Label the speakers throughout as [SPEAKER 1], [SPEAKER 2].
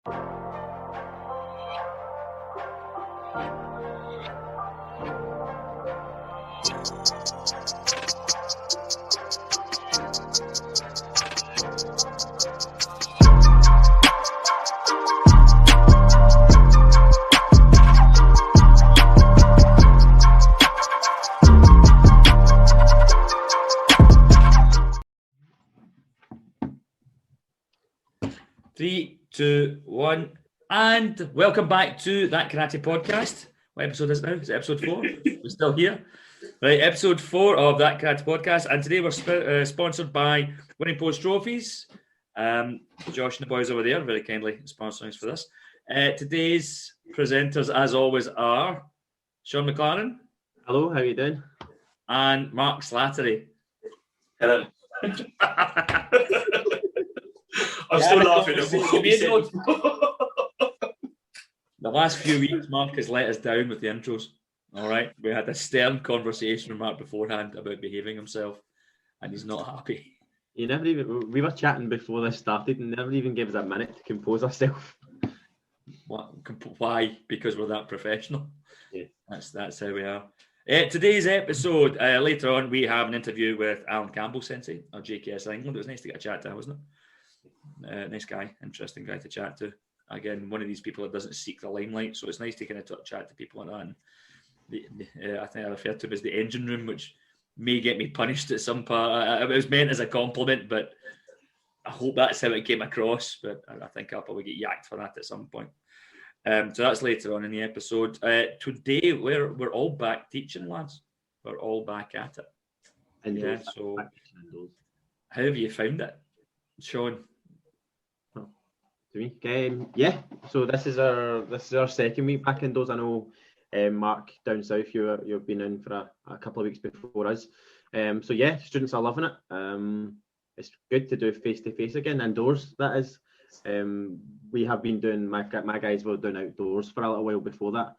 [SPEAKER 1] Three, two, one, and welcome back to That Karate Podcast. What episode is it now? Is it episode 4? We're still here. Right, episode 4 of That Karate Podcast, and today we're sponsored by Winning Post Trophies. Josh and the boys over there very kindly sponsoring us for this. Today's presenters, as always, are Sean McLaren.
[SPEAKER 2] Hello, how are you doing?
[SPEAKER 1] And Mark Slattery.
[SPEAKER 3] Hello. I'm still laughing at what you said.
[SPEAKER 1] The last few weeks, Mark has let us down with the intros. All right, we had a stern conversation with Mark beforehand about behaving himself, and he's not happy.
[SPEAKER 2] You never even. We were chatting before this started, and never even gave us a minute to compose ourselves.
[SPEAKER 1] Why? Because we're that professional.
[SPEAKER 2] Yeah,
[SPEAKER 1] that's how we are. Today's episode. Later on, we have an interview with Alan Cambell, Sensei, or JKS England. It was nice to get a chat to him, wasn't it? Nice guy, interesting guy to chat to. Again, one of these people that doesn't seek the limelight, so it's nice to kind of chat to people like that. And I think I refer to him as the engine room, which may get me punished at some part. It was meant as a compliment, but I hope that's how it came across. But I think I'll probably get yacked for that at some point. So that's later on in the episode. Today we're all back teaching, lads. We're all back at it.
[SPEAKER 2] And
[SPEAKER 1] yeah. So how have you found it, Sean?
[SPEAKER 2] Yeah, so this is our second week back indoors. I know Mark down south, you've been in for a couple of weeks before us. So yeah, students are loving it. It's good to do face to face again indoors. That is, we have been doing my guys were doing outdoors for a little while before that.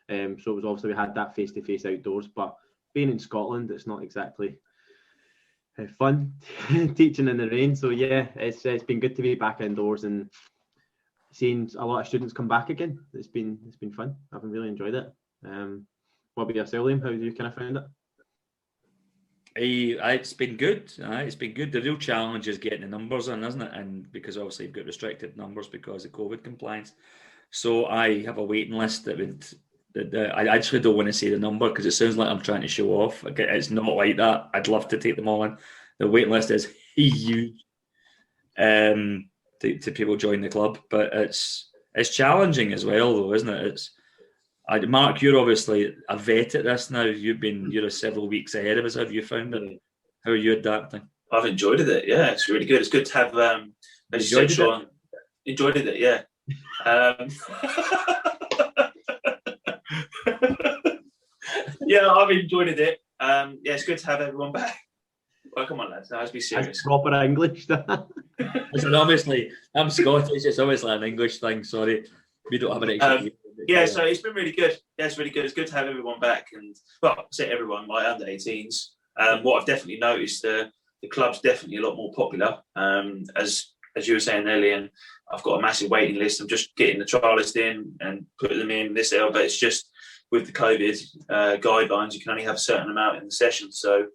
[SPEAKER 2] So it was obviously we had that face to face outdoors, but being in Scotland, it's not exactly fun teaching in the rain. So yeah, it's been good to be back indoors and seeing a lot of students come back again. It's been fun. I've really enjoyed it. What about yourself, Liam? How have you kind of found it?
[SPEAKER 1] It's been good. It's been good. The real challenge is getting the numbers in, isn't it? And because obviously you've got restricted numbers because of COVID compliance. So I have a waiting list I actually don't want to say the number because it sounds like I'm trying to show off. It's not like that. I'd love to take them all in. The waiting list is huge. To people join the club, but it's challenging as well, though, isn't it? Mark, you're obviously a vet at this now. You're several weeks ahead of us. Have you found it? How are you adapting?
[SPEAKER 3] I've enjoyed it. Yeah, it's really good. It's good to have. As you said, Sean, enjoyed it. Yeah. Yeah, I've enjoyed it. Yeah, it's good to have everyone back. Well, come on, lads. Now, let's be serious.
[SPEAKER 2] That's proper English.
[SPEAKER 1] Listen, obviously, I'm Scottish. It's obviously an English thing. Sorry, we don't have an extra.
[SPEAKER 3] Yeah, so it's been really good. Yeah, it's really good. It's good to have everyone back, and well, say everyone, my under 18s. What I've definitely noticed, the club's definitely a lot more popular. As you were saying earlier, and I've got a massive waiting list. I'm just getting the trialists in and putting them in this year, but it's just with the COVID guidelines, you can only have a certain amount in the session. So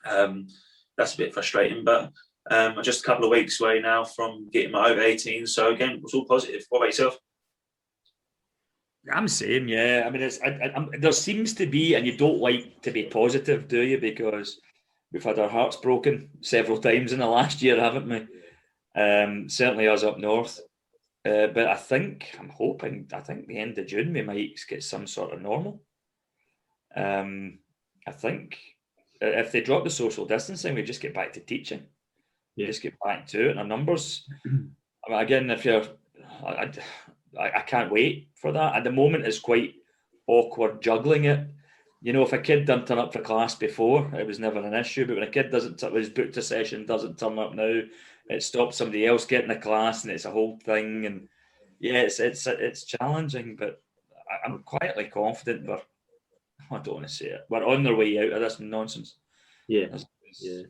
[SPEAKER 3] that's a bit frustrating, but I'm just a couple of weeks away now from getting my over 18. So again, it's all positive. What about yourself?
[SPEAKER 1] I'm saying, yeah. I mean, there seems to be, and you don't like to be positive, do you? Because we've had our hearts broken several times in the last year, haven't we? Certainly us up north. But I think the end of June we might get some sort of normal. I think if they drop the social distancing, we just get back to teaching. Yeah. Just get back to it. And our numbers, I mean, again, I can't wait for that. At the moment, it's quite awkward juggling it. You know, if a kid didn't turn up for class before, it was never an issue. But when a kid was booked a session, doesn't turn up now, it stops somebody else getting a class, and it's a whole thing. And yeah, it's challenging, but I'm quietly confident I don't want to say it. We're on their way out of this nonsense.
[SPEAKER 2] Yeah. Yeah.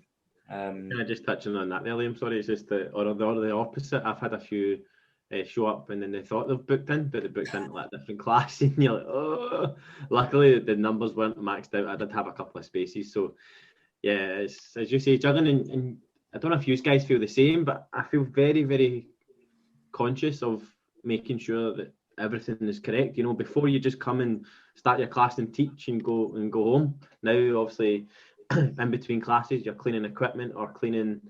[SPEAKER 2] Can I just touch on that there, Liam? Sorry, it's just the opposite. I've had a few show up and then they thought they've booked in, but they booked into like a different class, and you're like, oh. Luckily the numbers weren't maxed out. I did have a couple of spaces, so yeah, it's, as you say, juggling, and I don't know if you guys feel the same, but I feel very, very conscious of making sure that everything is correct. You know, before you just come and start your class and teach and go home. Now, obviously, in between classes, you're cleaning equipment or cleaning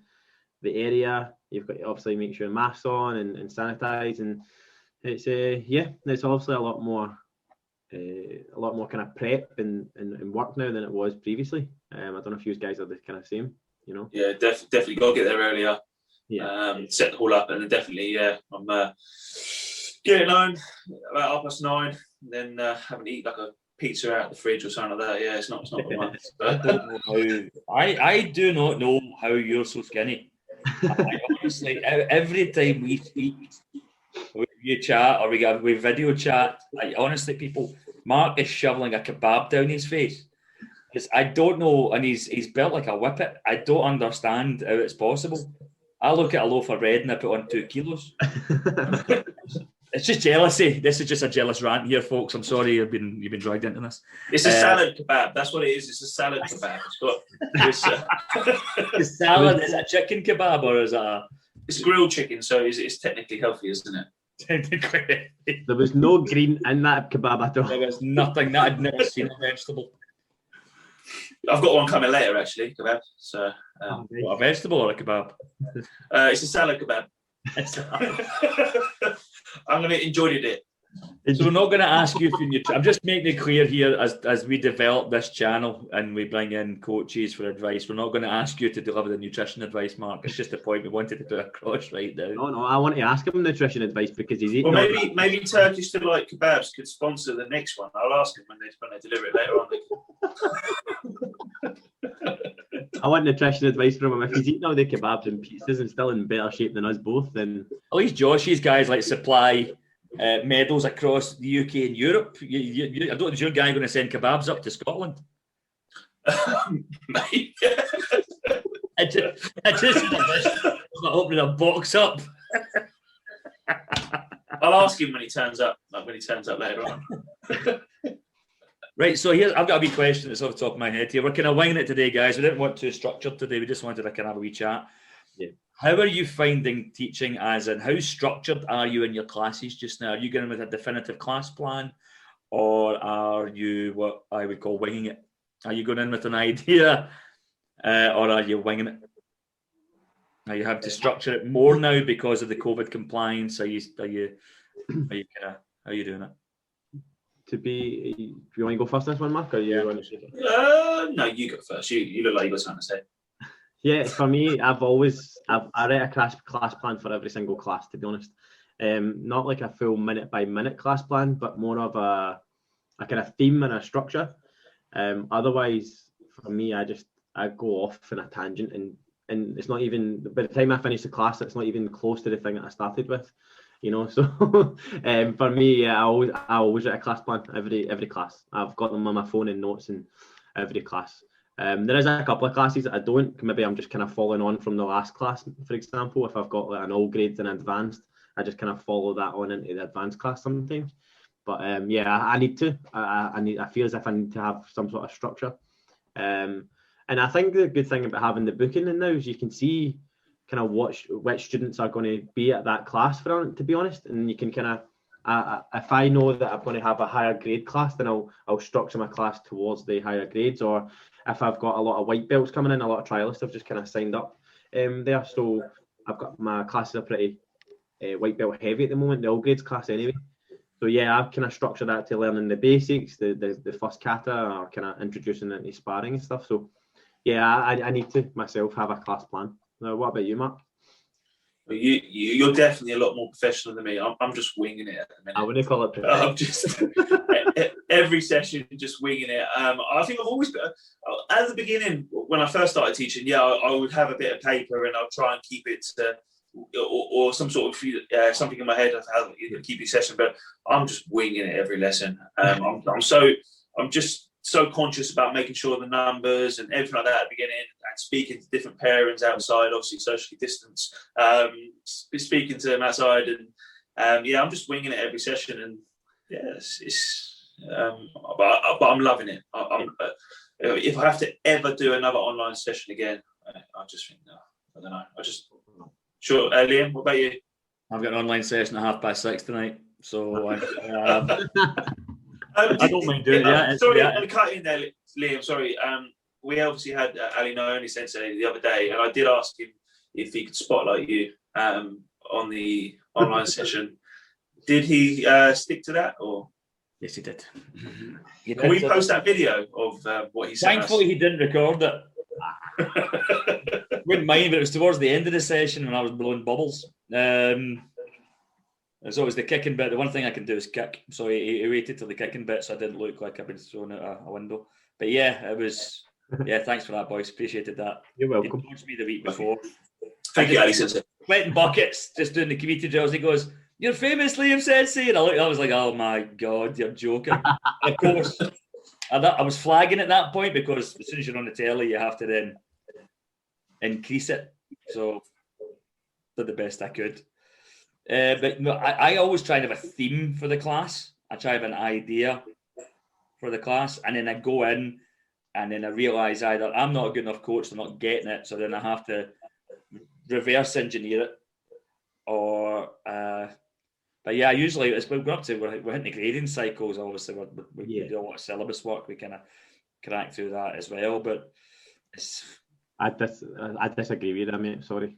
[SPEAKER 2] the area. You've got to obviously make sure masks on and sanitize, and it's it's obviously a lot more kind of prep and work now than it was previously. I don't know if you guys are the kind of same, you know.
[SPEAKER 3] Yeah, definitely got to get there earlier.
[SPEAKER 2] Yeah.
[SPEAKER 3] Set the hall up, and then definitely, I'm getting home about 9:30, and then having to eat like a pizza out of the fridge or something like that. Yeah, it's not the one.
[SPEAKER 1] I do not know how you're so skinny. I honestly, every time we speak, we chat or we video chat, honestly, Mark is shoveling a kebab down his face. Because I don't know, and he's built like a whippet. I don't understand how it's possible. I look at a loaf of bread and I put on 2 kilos. It's just jealousy. This is just a jealous rant here, folks. I'm sorry you've been dragged into this.
[SPEAKER 3] It's a salad kebab. That's what it is. It's a salad kebab.
[SPEAKER 1] The salad is a chicken kebab, or is it
[SPEAKER 3] it's grilled chicken, so it's technically healthy, isn't it?
[SPEAKER 1] Technically.
[SPEAKER 2] There was no green in that kebab at all.
[SPEAKER 1] There was nothing. I'd never seen a vegetable.
[SPEAKER 3] I've got one coming later, actually, kebab. So,
[SPEAKER 1] what, a vegetable or a kebab?
[SPEAKER 3] It's a salad kebab. I'm going to enjoy it.
[SPEAKER 1] So we're not going to ask you for I'm just making it clear here as we develop this channel and we bring in coaches for advice. We're not going to ask you to deliver the nutrition advice, Mark. It's just a point we wanted to put across right now.
[SPEAKER 2] No, I want to ask him nutrition advice because he's eating.
[SPEAKER 3] Well, maybe Turkish Delight Kebabs could sponsor the next one. I'll ask him when they deliver it later on.
[SPEAKER 2] I want nutrition advice from him. If he's eating all the kebabs and pizzas and still in better shape than us both, then
[SPEAKER 1] at least Josh's guys like supply medals across the UK and Europe. I don't know, is your guy going to send kebabs up to Scotland?
[SPEAKER 3] Maybe.
[SPEAKER 1] I just opening a box up.
[SPEAKER 3] I'll ask him when he turns up. Later on.
[SPEAKER 1] Right, so I've got a wee question that's off the top of my head here. We're kind of winging it today, guys. We didn't want to structure today. We just wanted to kind of have a wee chat.
[SPEAKER 2] Yeah.
[SPEAKER 1] How are you finding teaching, as in how structured are you in your classes just now? Are you going with a definitive class plan, or are you what I would call winging it? Are you going in with an idea, or are you winging it? Are you having to structure it more now because of the COVID compliance? Are you doing it?
[SPEAKER 2] Do you want to go first this one, Mark, or you want to shake it?
[SPEAKER 3] No, you go first. You look like you got something to say.
[SPEAKER 2] Yeah, for me, I write a class plan for every single class, to be honest. Not like a full minute by minute class plan, but more of a kind of theme and a structure. Otherwise, for me, I go off in a tangent, and it's not even, by the time I finish the class, it's not even close to the thing that I started with. You know, so for me, I always write a class plan every class. I've got them on my phone and notes in every class. There is a couple of classes that I don't. Maybe I'm just kind of following on from the last class, for example. If I've got like an all grades and advanced, I just kind of follow that on into the advanced class sometimes. But I need to. I feel as if I need to have some sort of structure. And I think the good thing about having the booking in now is you can see kind of which students are going to be at that class, to be honest, and you can kind of, if I know that I'm going to have a higher grade class, then I'll structure my class towards the higher grades. Or if I've got a lot of white belts coming in, a lot of trialists have just kind of signed up there. So I've got my classes are pretty white belt heavy at the moment, the all grades class anyway. So yeah, I've kind of structured that to learning the basics, the first kata, or kind of introducing it into sparring and stuff. So yeah, I need to myself have a class plan. Now, what about you, Mark?
[SPEAKER 3] You're definitely a lot more professional than me. I'm just winging it at the minute.
[SPEAKER 2] I wouldn't call it professional.
[SPEAKER 3] I'm just every session just winging it. I think I've always been at the beginning when I first started teaching. Yeah, I would have a bit of paper and I'll try and keep it to, or some sort of something in my head of how you keep your session. But I'm just winging it every lesson. I'm just so conscious about making sure the numbers and everything like that at the beginning, and speaking to different parents outside, obviously socially distanced, speaking to them outside and I'm just winging it every session, and but I'm loving it. If I have to ever do another online session again, I just think no. I don't know. Sure, Liam, what about you?
[SPEAKER 1] I've got an online session at 6:30 tonight, so I don't mind doing that.
[SPEAKER 3] Sorry, and cut in there, Liam. Sorry. We obviously had Ali Naoni Sensei the other day, and I did ask him if he could spotlight you on the online session. Did he stick to that, or?
[SPEAKER 1] Yes, he did.
[SPEAKER 3] Can we post that video of what he said?
[SPEAKER 1] Thankfully, he didn't record it. Wouldn't mind, but it was towards the end of the session when I was blowing bubbles. So it was the kicking bit. The one thing I can do is kick. So he waited till the kicking bit, so I didn't look like I'd been thrown out a window. But yeah, it was. Yeah, thanks for that, boys. Appreciated that.
[SPEAKER 2] You're welcome.
[SPEAKER 1] He coached me the week before.
[SPEAKER 3] Thank you, Ali Sensei.
[SPEAKER 1] Sweating buckets, just doing the community drills. He goes, "You're famous, Liam Sensei." And I was like, "Oh my God, you're joking." Of course, I was flagging at that point because as soon as you're on the telly, you have to then increase it. So did the best I could. But no, I always try and have a theme for the class. I try to have an idea for the class, and then I go in, and then I realise either I'm not a good enough coach, they're not getting it, so then I have to reverse engineer it, or. But yeah, usually we're hitting the grading cycles. Obviously, we do a lot of syllabus work. We kind of crack through that as well. But
[SPEAKER 2] I disagree with that, mate. Sorry.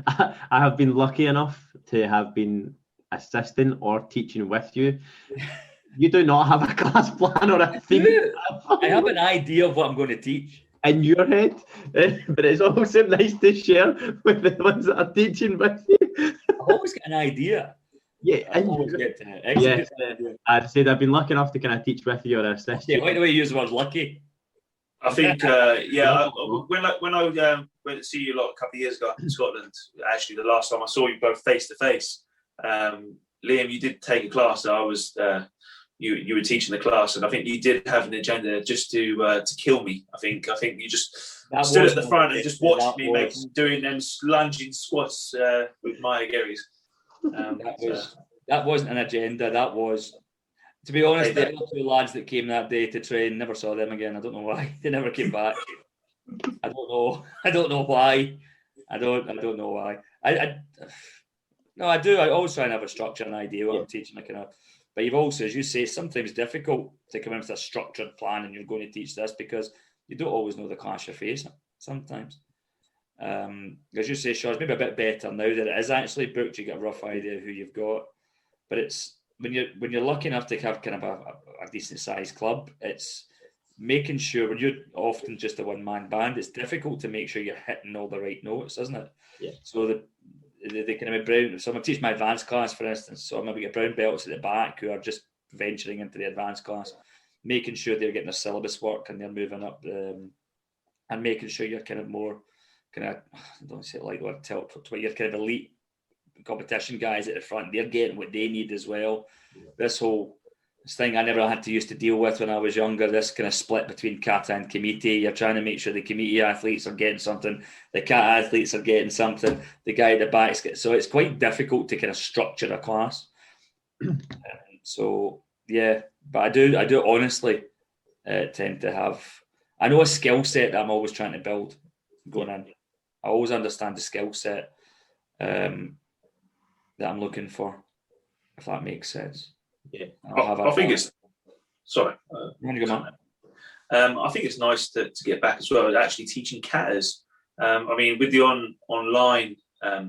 [SPEAKER 2] I have been lucky enough to have been assisting or teaching with you. You do not have a class plan or a theme.
[SPEAKER 1] I have an idea of what I'm going to teach
[SPEAKER 2] in your head, but it's also nice to share with the ones that are teaching with you.
[SPEAKER 1] I always get an idea.
[SPEAKER 2] Yeah,
[SPEAKER 1] I always get to execute.
[SPEAKER 2] I'd said I've been lucky enough to kind of teach with you or assist you.
[SPEAKER 1] Yeah, why do we use the word lucky?
[SPEAKER 3] I think, when I went to see you a couple of years ago in Scotland, actually the last time I saw you both face to face, Liam, you did take a class. I was you were teaching the class, and I think you did have an agenda just to kill me. I think you just stood at the front and just watched me doing them lunging squats with Maya Gary's.
[SPEAKER 1] That wasn't an agenda. That was, to be honest, the other two lads that came that day to train, never saw them again. I don't know why. They never came back. I don't know. I don't know why. I don't know why. No, I do. I always try and have a structure and idea what I'm teaching. But you've also, as you say, sometimes difficult to come in with a structured plan and you're going to teach this because you don't always know the class you're facing sometimes. As you say, Sean, it's maybe a bit better now that it is actually booked. You get a rough idea of who you've got. But it's when you're lucky enough to have kind of a decent sized club, it's making sure when you're often just a one-man band, it's difficult to make sure you're hitting all the right notes, isn't it?
[SPEAKER 2] Yeah.
[SPEAKER 1] So they kind of brown. So I'm teaching my advanced class, for instance. So I'm maybe get brown belts at the back who are just venturing into the advanced class, making sure they're getting their syllabus work and they're moving up, and making sure you're kind of more I don't say it like the word tilt, but you're kind of elite competition guys at the front. They're getting what they need as well. This thing I never had to used to deal with when I was younger, this kind of split between kata and committee. You're trying to make sure the committee athletes are getting something, the kata athletes are getting something, the guy at the back's getting, so it's quite difficult to kind of structure a class. So yeah, but I do honestly tend to have, I know a skill set that I'm always trying to build going in. I always understand the skill set that I'm looking for, if that makes sense.
[SPEAKER 3] Yeah, I think it's sorry. I think it's nice to get back as well. Actually, teaching katas. I mean, with the online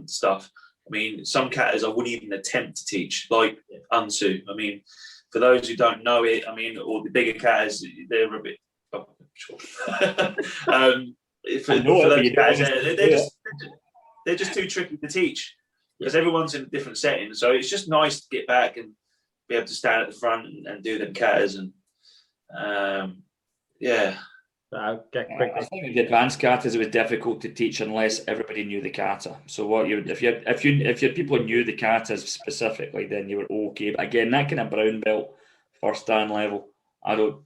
[SPEAKER 3] stuff. I mean, some katas I wouldn't even attempt to teach, like Unsu. I mean, for those who don't know it, I mean, all the bigger katas, they're a bit. Oh, sure. They're just too tricky to teach because everyone's in a different setting. So it's just nice to get back and be able to stand at the front and do them katas and
[SPEAKER 1] I think with the advanced katas it was difficult to teach unless everybody knew the kata. So if your people knew the katas specifically, then you were okay. But again, that kind of brown belt first dan level, I'm a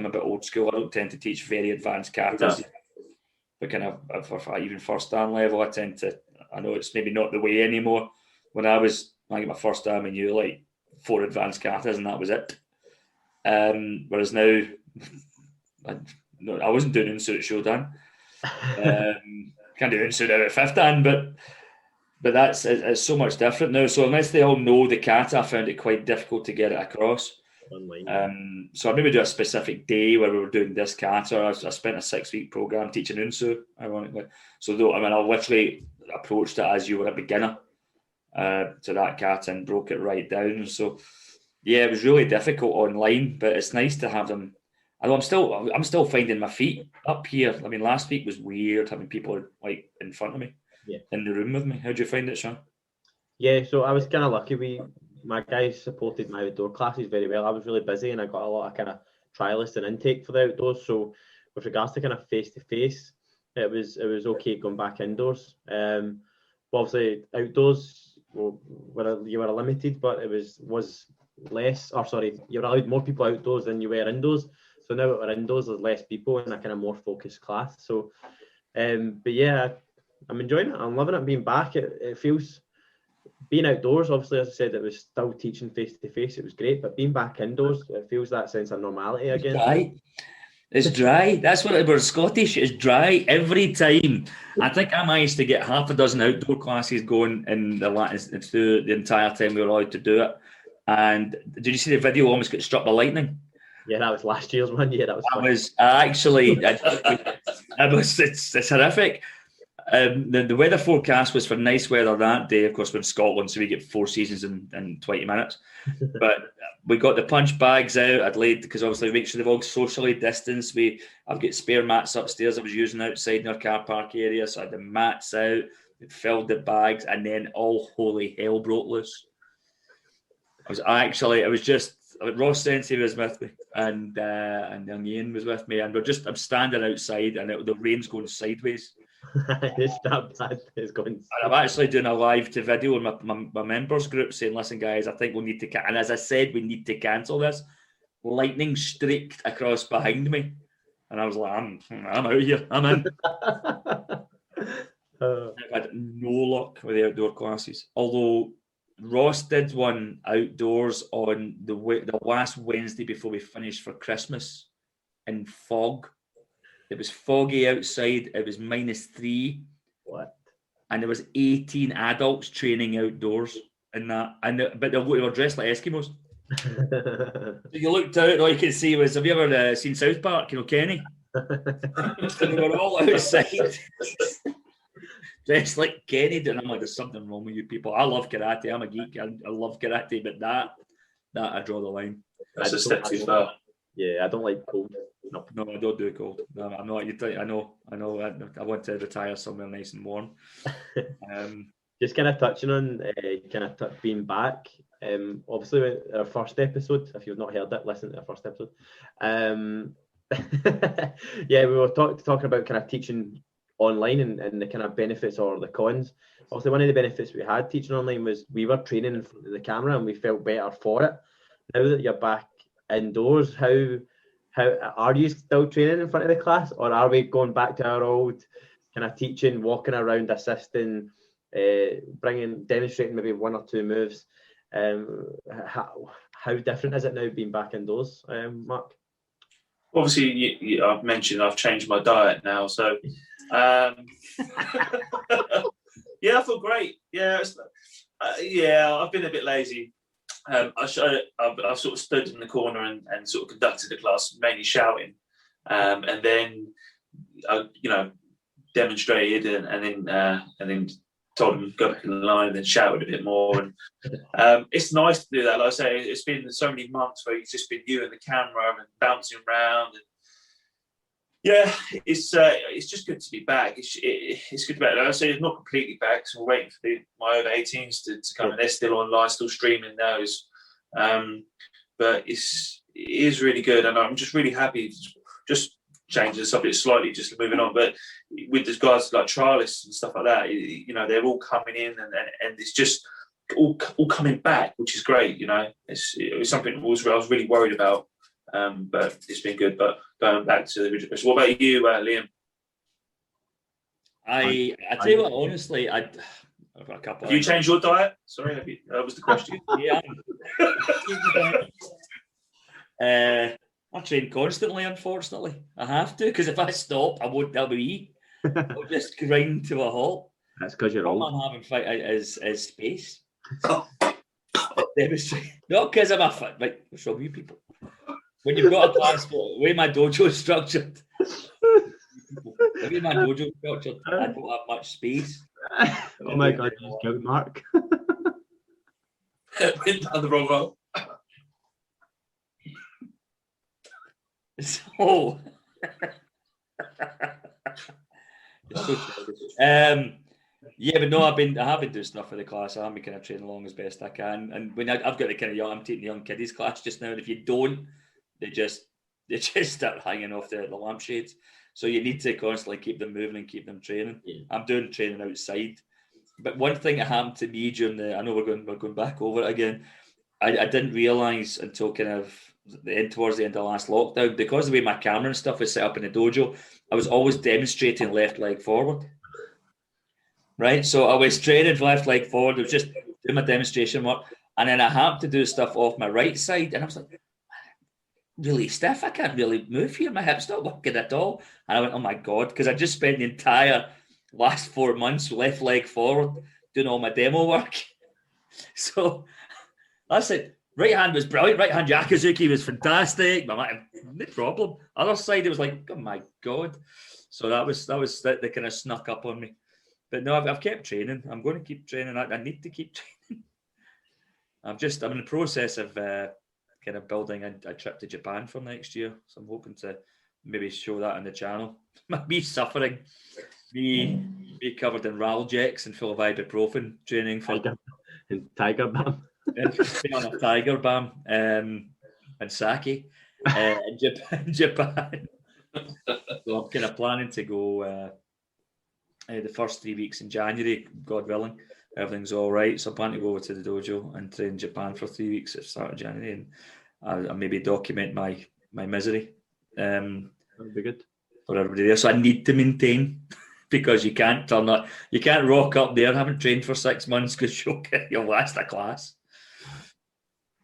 [SPEAKER 1] bit old school. I don't tend to teach very advanced katas. But kind of for even first dan level, I know it's maybe not the way anymore. When I was I got my first time, I knew like 4 advanced katas, and that was it. Whereas now, I wasn't doing unsuit at Shodan. Can't do unsuit out at 5th dan, but it's so much different now. So unless they all know the kata, I found it quite difficult to get it across.
[SPEAKER 2] Online.
[SPEAKER 1] So I maybe do a specific day where we were doing this kata. I spent a 6-week program teaching unsu, ironically. So I literally approached it as you were a beginner to that kata and broke it right down. So yeah, it was really difficult online, but it's nice to have them. Although I'm still finding my feet up here. I mean, last week was weird having people like in front of me, in the room with me. How do you find it, Sean?
[SPEAKER 2] Yeah, so I was kind of lucky. My guys supported my outdoor classes very well. I was really busy and I got a lot of kind of trialists and intake for the outdoors. So with regards to kind of face-to-face, it was okay going back indoors. But obviously outdoors, you were limited, but it was less, you were allowed more people outdoors than you were indoors. So now that we're indoors, there's less people in a kind of more focused class. So, but yeah, I'm enjoying it. I'm loving it being back. It feels... Being outdoors, obviously, as I said, it was still teaching face-to-face. It was great, but being back indoors, it feels that sense of normality again.
[SPEAKER 1] It's dry. That's what we're Scottish. It's dry every time. I think I managed to get half a dozen outdoor classes going in through the entire time we were allowed to do it. And did you see the video? Almost got struck by lightning.
[SPEAKER 2] Yeah, that was last year's one. Yeah, that was.
[SPEAKER 1] That was actually. It's horrific. The weather forecast was for nice weather that day. Of course, we're in Scotland, so we get 4 seasons in 20 minutes. But we got the punch bags out. I'd laid, because obviously we make sure they've all socially distanced. I've got spare mats upstairs I was using outside in our car park area. So I had the mats out, we filled the bags, and then all holy hell broke loose. Ross Sensei was with me, and young Ian was with me, and I'm standing outside, and the rain's going sideways.
[SPEAKER 2] It's that bad. It's going.
[SPEAKER 1] And I'm actually doing a live to video in my members group saying, listen guys, I think we'll need to and as I said, we need to cancel this. Lightning streaked across behind me, and I was like, I'm out here, I'm in. I've had no luck with the outdoor classes, although Ross did one outdoors on the last Wednesday before we finished for Christmas in fog. It was foggy outside. It was -3.
[SPEAKER 2] What?
[SPEAKER 1] And there was 18 adults training outdoors in that. But they were dressed like Eskimos. So you looked out, and all you could see was, have you ever seen South Park? You know, Kenny? They were all outside. Dressed like Kenny. And I'm like, there's something wrong with you people. I love karate. I'm a geek. I love karate. But that I draw the line.
[SPEAKER 3] That's a step too far.
[SPEAKER 2] Yeah, I don't like cold.
[SPEAKER 1] No, I don't do cold. No, I'm not. I know. I want to retire somewhere nice and warm.
[SPEAKER 2] Just kind of touching on being back. Obviously, our first episode. If you've not heard it, listen to our first episode. Yeah, we were talking about kind of teaching online and the kind of benefits or the cons. Obviously, one of the benefits we had teaching online was we were training in front of the camera and we felt better for it. Now that you're back indoors, how are you still training in front of the class, or are we going back to our old kind of teaching, walking around, assisting, demonstrating maybe 1 or 2 moves? How different is it now being back indoors, Mark?
[SPEAKER 3] Obviously, I've mentioned I've changed my diet now, so yeah, I feel great. Yeah, I've been a bit lazy. I've sort of stood in the corner and sort of conducted the class, mainly shouting, and then I, demonstrated and then told them to go back in the line and then shouted a bit more. And it's nice to do that. Like I say, it's been so many months where it's just been you and the camera and bouncing around. And yeah, it's just good to be back. It's good to be back. Like I say, it's not completely back, so we're waiting for my over 18s to come, and they're still online, still streaming those. But it is really good, and I'm just really happy. Just changing the subject slightly, just moving on. But with these guys like trialists and stuff like that, they're all coming in, and it's just all coming back, which is great. It was something I was really worried about. But it's been good. But going back to the original question, what about you, Liam?
[SPEAKER 1] I tell you what, honestly, I've got a couple.
[SPEAKER 3] Have you changed your diet? Sorry, that was the question.
[SPEAKER 1] Yeah. I train constantly, unfortunately. I have to, because if I stop, I won't be able to eat. I'll just grind to a halt.
[SPEAKER 2] That's because you're
[SPEAKER 1] All
[SPEAKER 2] old.
[SPEAKER 1] I'm having fight is space. Not because I'm a fit. Right, what's wrong with you people? When you've got a class, the way my dojo is structured, I don't have much space.
[SPEAKER 2] Oh my God, you just killed Mark.
[SPEAKER 3] Went down the wrong road.
[SPEAKER 1] So, yeah, but no, I have been doing stuff for the class. I have been kind of training along as best I can. And when I've got the kind of young, I'm taking the young kiddies class just now. And if you don't, they just start hanging off the lampshades. So you need to constantly keep them moving and keep them training. Yeah. I'm doing training outside. But one thing that happened to me during I know we're going back over it again. I didn't realise until kind of towards the end of the last lockdown, because the way my camera and stuff was set up in the dojo, I was always demonstrating left leg forward. Right? So I was training left leg forward. I was just doing my demonstration work. And then I happened to do stuff off my right side. And I was like, really stiff. I can't really move here. My hip's not working at all. And I went, oh my God, because I just spent the entire last 4 months left leg forward doing all my demo work. So that's it. Right hand was brilliant. Right hand Yakuzuki was fantastic. No problem. Other side, it was like, oh my God. So that kind of snuck up on me. But no, I've kept training. I'm going to keep training. I need to keep training. I'm in the process of kind of building a trip to Japan for next year. So I'm hoping to maybe show that on the channel. Me suffering, be covered in Raljecks and full of ibuprofen training for
[SPEAKER 2] Tiger Balm.
[SPEAKER 1] On a Tiger Balm and sake in Japan. So I'm kind of planning to go the first 3 weeks in January, God willing. Everything's all right. So I plan to go over to the dojo and train in Japan for 3 weeks at the start of January, and I'll maybe document my misery.
[SPEAKER 2] That'd be good
[SPEAKER 1] for everybody there. So I need to maintain, because you can't rock up there. I haven't trained for 6 months because you'll last a class.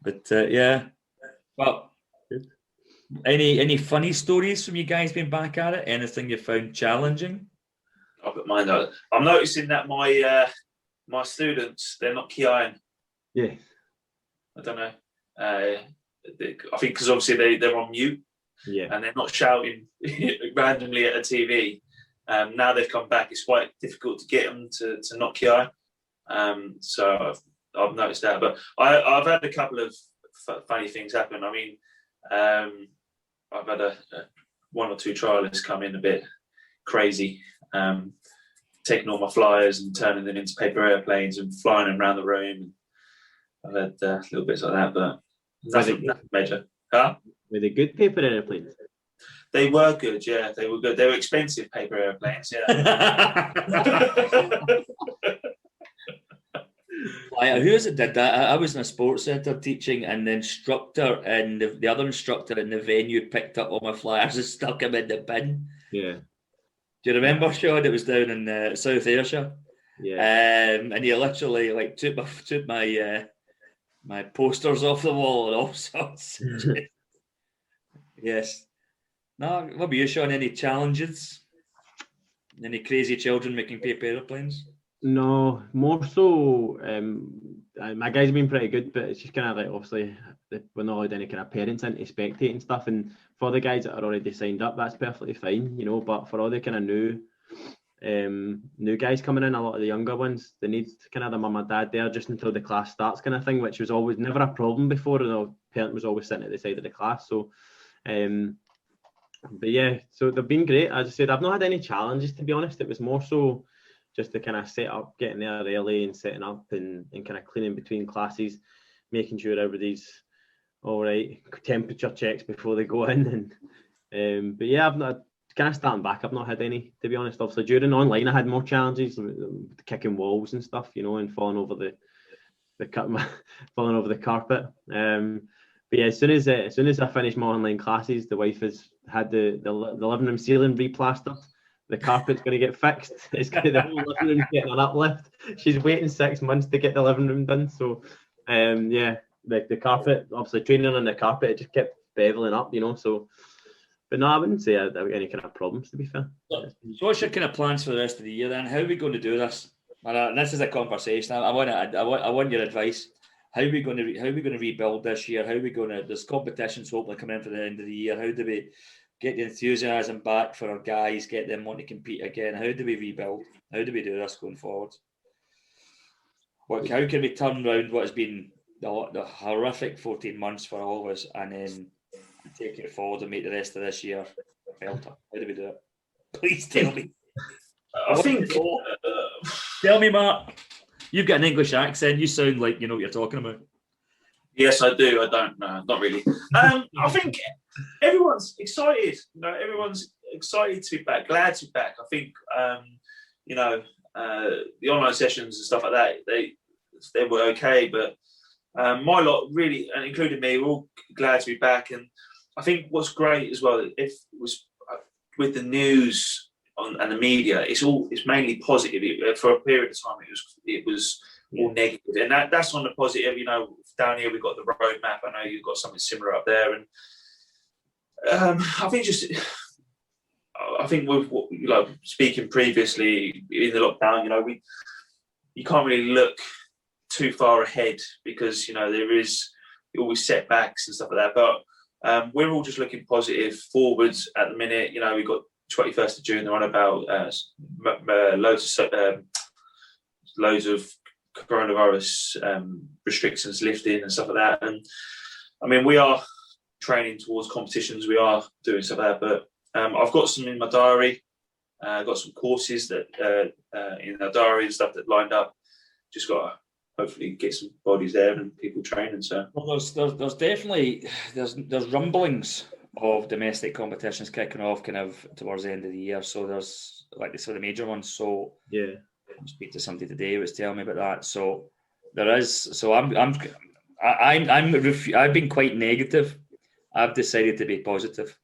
[SPEAKER 1] But yeah, well, good. Any funny stories from you guys being back at it? Anything you found challenging?
[SPEAKER 3] I've got mine out. I'm noticing that my students, they're not kiaing.
[SPEAKER 2] Yeah.
[SPEAKER 3] I don't know. I think because obviously they're on mute.
[SPEAKER 2] Yeah.
[SPEAKER 3] And they're not shouting randomly at a TV. Now they've come back, it's quite difficult to get them to not kiai. So I've noticed that. But I've had a couple of funny things happen. I mean, I've had one or two trialists come in a bit crazy, taking all my flyers and turning them into paper airplanes and flying them around the room. I've had little bits like that, but nothing major. Huh?
[SPEAKER 2] Were they good paper airplanes?
[SPEAKER 3] They were good, yeah. They were good. They were expensive paper airplanes, yeah.
[SPEAKER 1] Who is it did that? I was in a sports centre teaching, and the instructor and the other instructor in the venue picked up all my flyers and stuck them in the bin.
[SPEAKER 2] Yeah.
[SPEAKER 1] Do you remember, Sean? It was down in South Ayrshire.
[SPEAKER 2] Yeah.
[SPEAKER 1] And he literally took my my posters off the wall and all sorts. Yes. No, what about you, Sean? Any challenges? Any crazy children making paper airplanes?
[SPEAKER 2] No, more so. My guys have been pretty good, but it's just kind of like, obviously we're not allowed any kind of parents in to spectate and stuff. And for the guys that are already signed up, that's perfectly fine, you know. But for all the kind of new guys coming in, a lot of the younger ones, they need kind of the mum and dad there just until the class starts, kind of thing, which was always never a problem before. The parent was always sitting at the side of the class. So, but yeah, so they've been great. As I said, I've not had any challenges, to be honest. It was more so just to kind of set up, getting there early and setting up and kind of cleaning between classes, making sure everybody's all right, temperature checks before they go in. And but yeah, I've not kind of starting back. I've not had any, to be honest. Obviously, during online, I had more challenges, kicking walls and stuff, you know, and falling over falling over the carpet. But yeah, as soon as I finished my online classes, the wife has had the living room ceiling replastered. the carpet's going to get fixed. It's going to, the whole living room's getting an uplift. She's waiting 6 months to get the living room done. So, yeah, the carpet, obviously training on the carpet, it just kept beveling up, So, but no, I wouldn't say I've got any kind of problems, to be fair.
[SPEAKER 1] So what's your kind of plans for the rest of the year then? How are we going to do this? And this is a conversation. I want your advice. How are we going to rebuild this year? How are we going to? There's competitions hopefully coming in for the end of the year. How do we get the enthusiasm back for our guys? Get them wanting to compete again? How do we rebuild? How do we do this going forward? How can we turn around what has been the horrific 14 months for all of us, and then take it forward and make the rest of this year better? How do we do it? Please tell me.
[SPEAKER 3] I think.
[SPEAKER 1] Tell me, Mark. You've got an English accent. You sound like you know what you're talking about.
[SPEAKER 3] Yes, I do. I don't know. Not really. I think everyone's excited. Everyone's excited to be back. Glad to be back. I think the online sessions and stuff like that. They were okay, but my lot really, and including me, we're all glad to be back. And I think what's great as well, if it was with the news and the media, it's mainly positive. For a period of time, it was all negative, and that's on the positive. Down here we've got the roadmap. I know you've got something similar up there, and I think with what, speaking previously in the lockdown, you can't really look too far ahead because there is always setbacks and stuff like that. But we're all just looking positive forwards at the minute. We've got 21st of June. They're on about loads of coronavirus restrictions lifting and stuff like that. And I mean, we are training towards competitions. We are doing stuff like that. But I've got some in my diary. I've got some courses that in our diary and stuff that lined up. Just got to hopefully get some bodies there and people training. So
[SPEAKER 1] there's definitely there's rumblings of domestic competitions kicking off kind of towards the end of the year. So there's the major ones. So
[SPEAKER 2] yeah,
[SPEAKER 1] I speak to somebody today who was telling me about that. So there is. So I've been quite negative. I've decided to be positive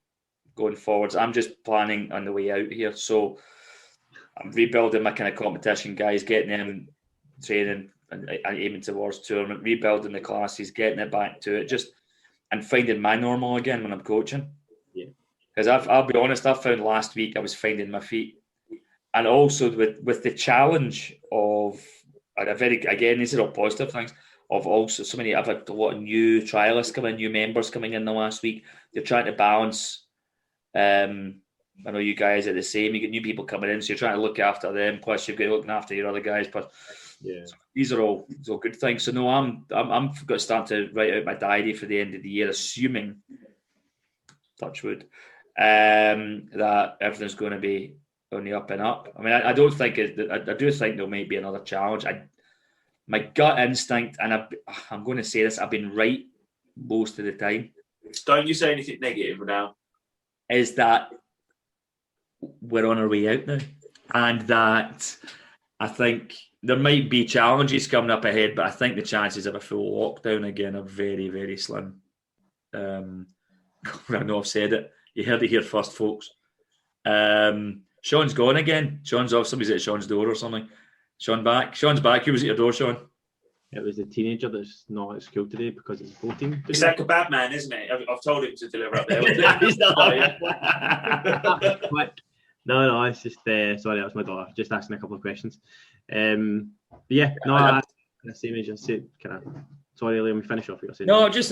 [SPEAKER 1] going forwards. I'm just planning on the way out here. So I'm rebuilding my kind of competition guys, getting them training and aiming towards tournament, rebuilding the classes, getting it back to it, and finding my normal again when I'm coaching.
[SPEAKER 2] Yeah.
[SPEAKER 1] Because I'll be honest, I found last week I was finding my feet. And also with the challenge of, these are all positive things, of also so many, I've had a lot of new trialists coming, new members coming in the last week. They're trying to balance. I know you guys are the same. You get new people coming in, so you're trying to look after them. Plus, you've got looking after your other guys. But
[SPEAKER 2] yeah,
[SPEAKER 1] so these are all good things. So no, I'm going to start to write out my diary for the end of the year, assuming, touch wood, that everything's going to be on the up and up. I mean, I don't think I do think there might be another challenge. My gut instinct, and I'm going to say this, I've been right most of the time.
[SPEAKER 3] Don't you say anything negative now.
[SPEAKER 1] Is that we're on our way out now, and that I think there might be challenges coming up ahead, but I think the chances of a full lockdown again are very, very slim. I know I've said it. You heard it here first, folks. Sean's gone again. Sean's off. Somebody's at Sean's door or something. Sean's back. Who was at your door, Sean?
[SPEAKER 2] It was the teenager that's not at school today because it's voting.
[SPEAKER 3] It's that kebab man, isn't it? I've told him to deliver up there.
[SPEAKER 1] He's not.
[SPEAKER 2] No, it's just sorry, that was my daughter. Just asking a couple of questions. But yeah, no, the same as you said. Sorry, let me finish off what you're saying.
[SPEAKER 1] No, I'm just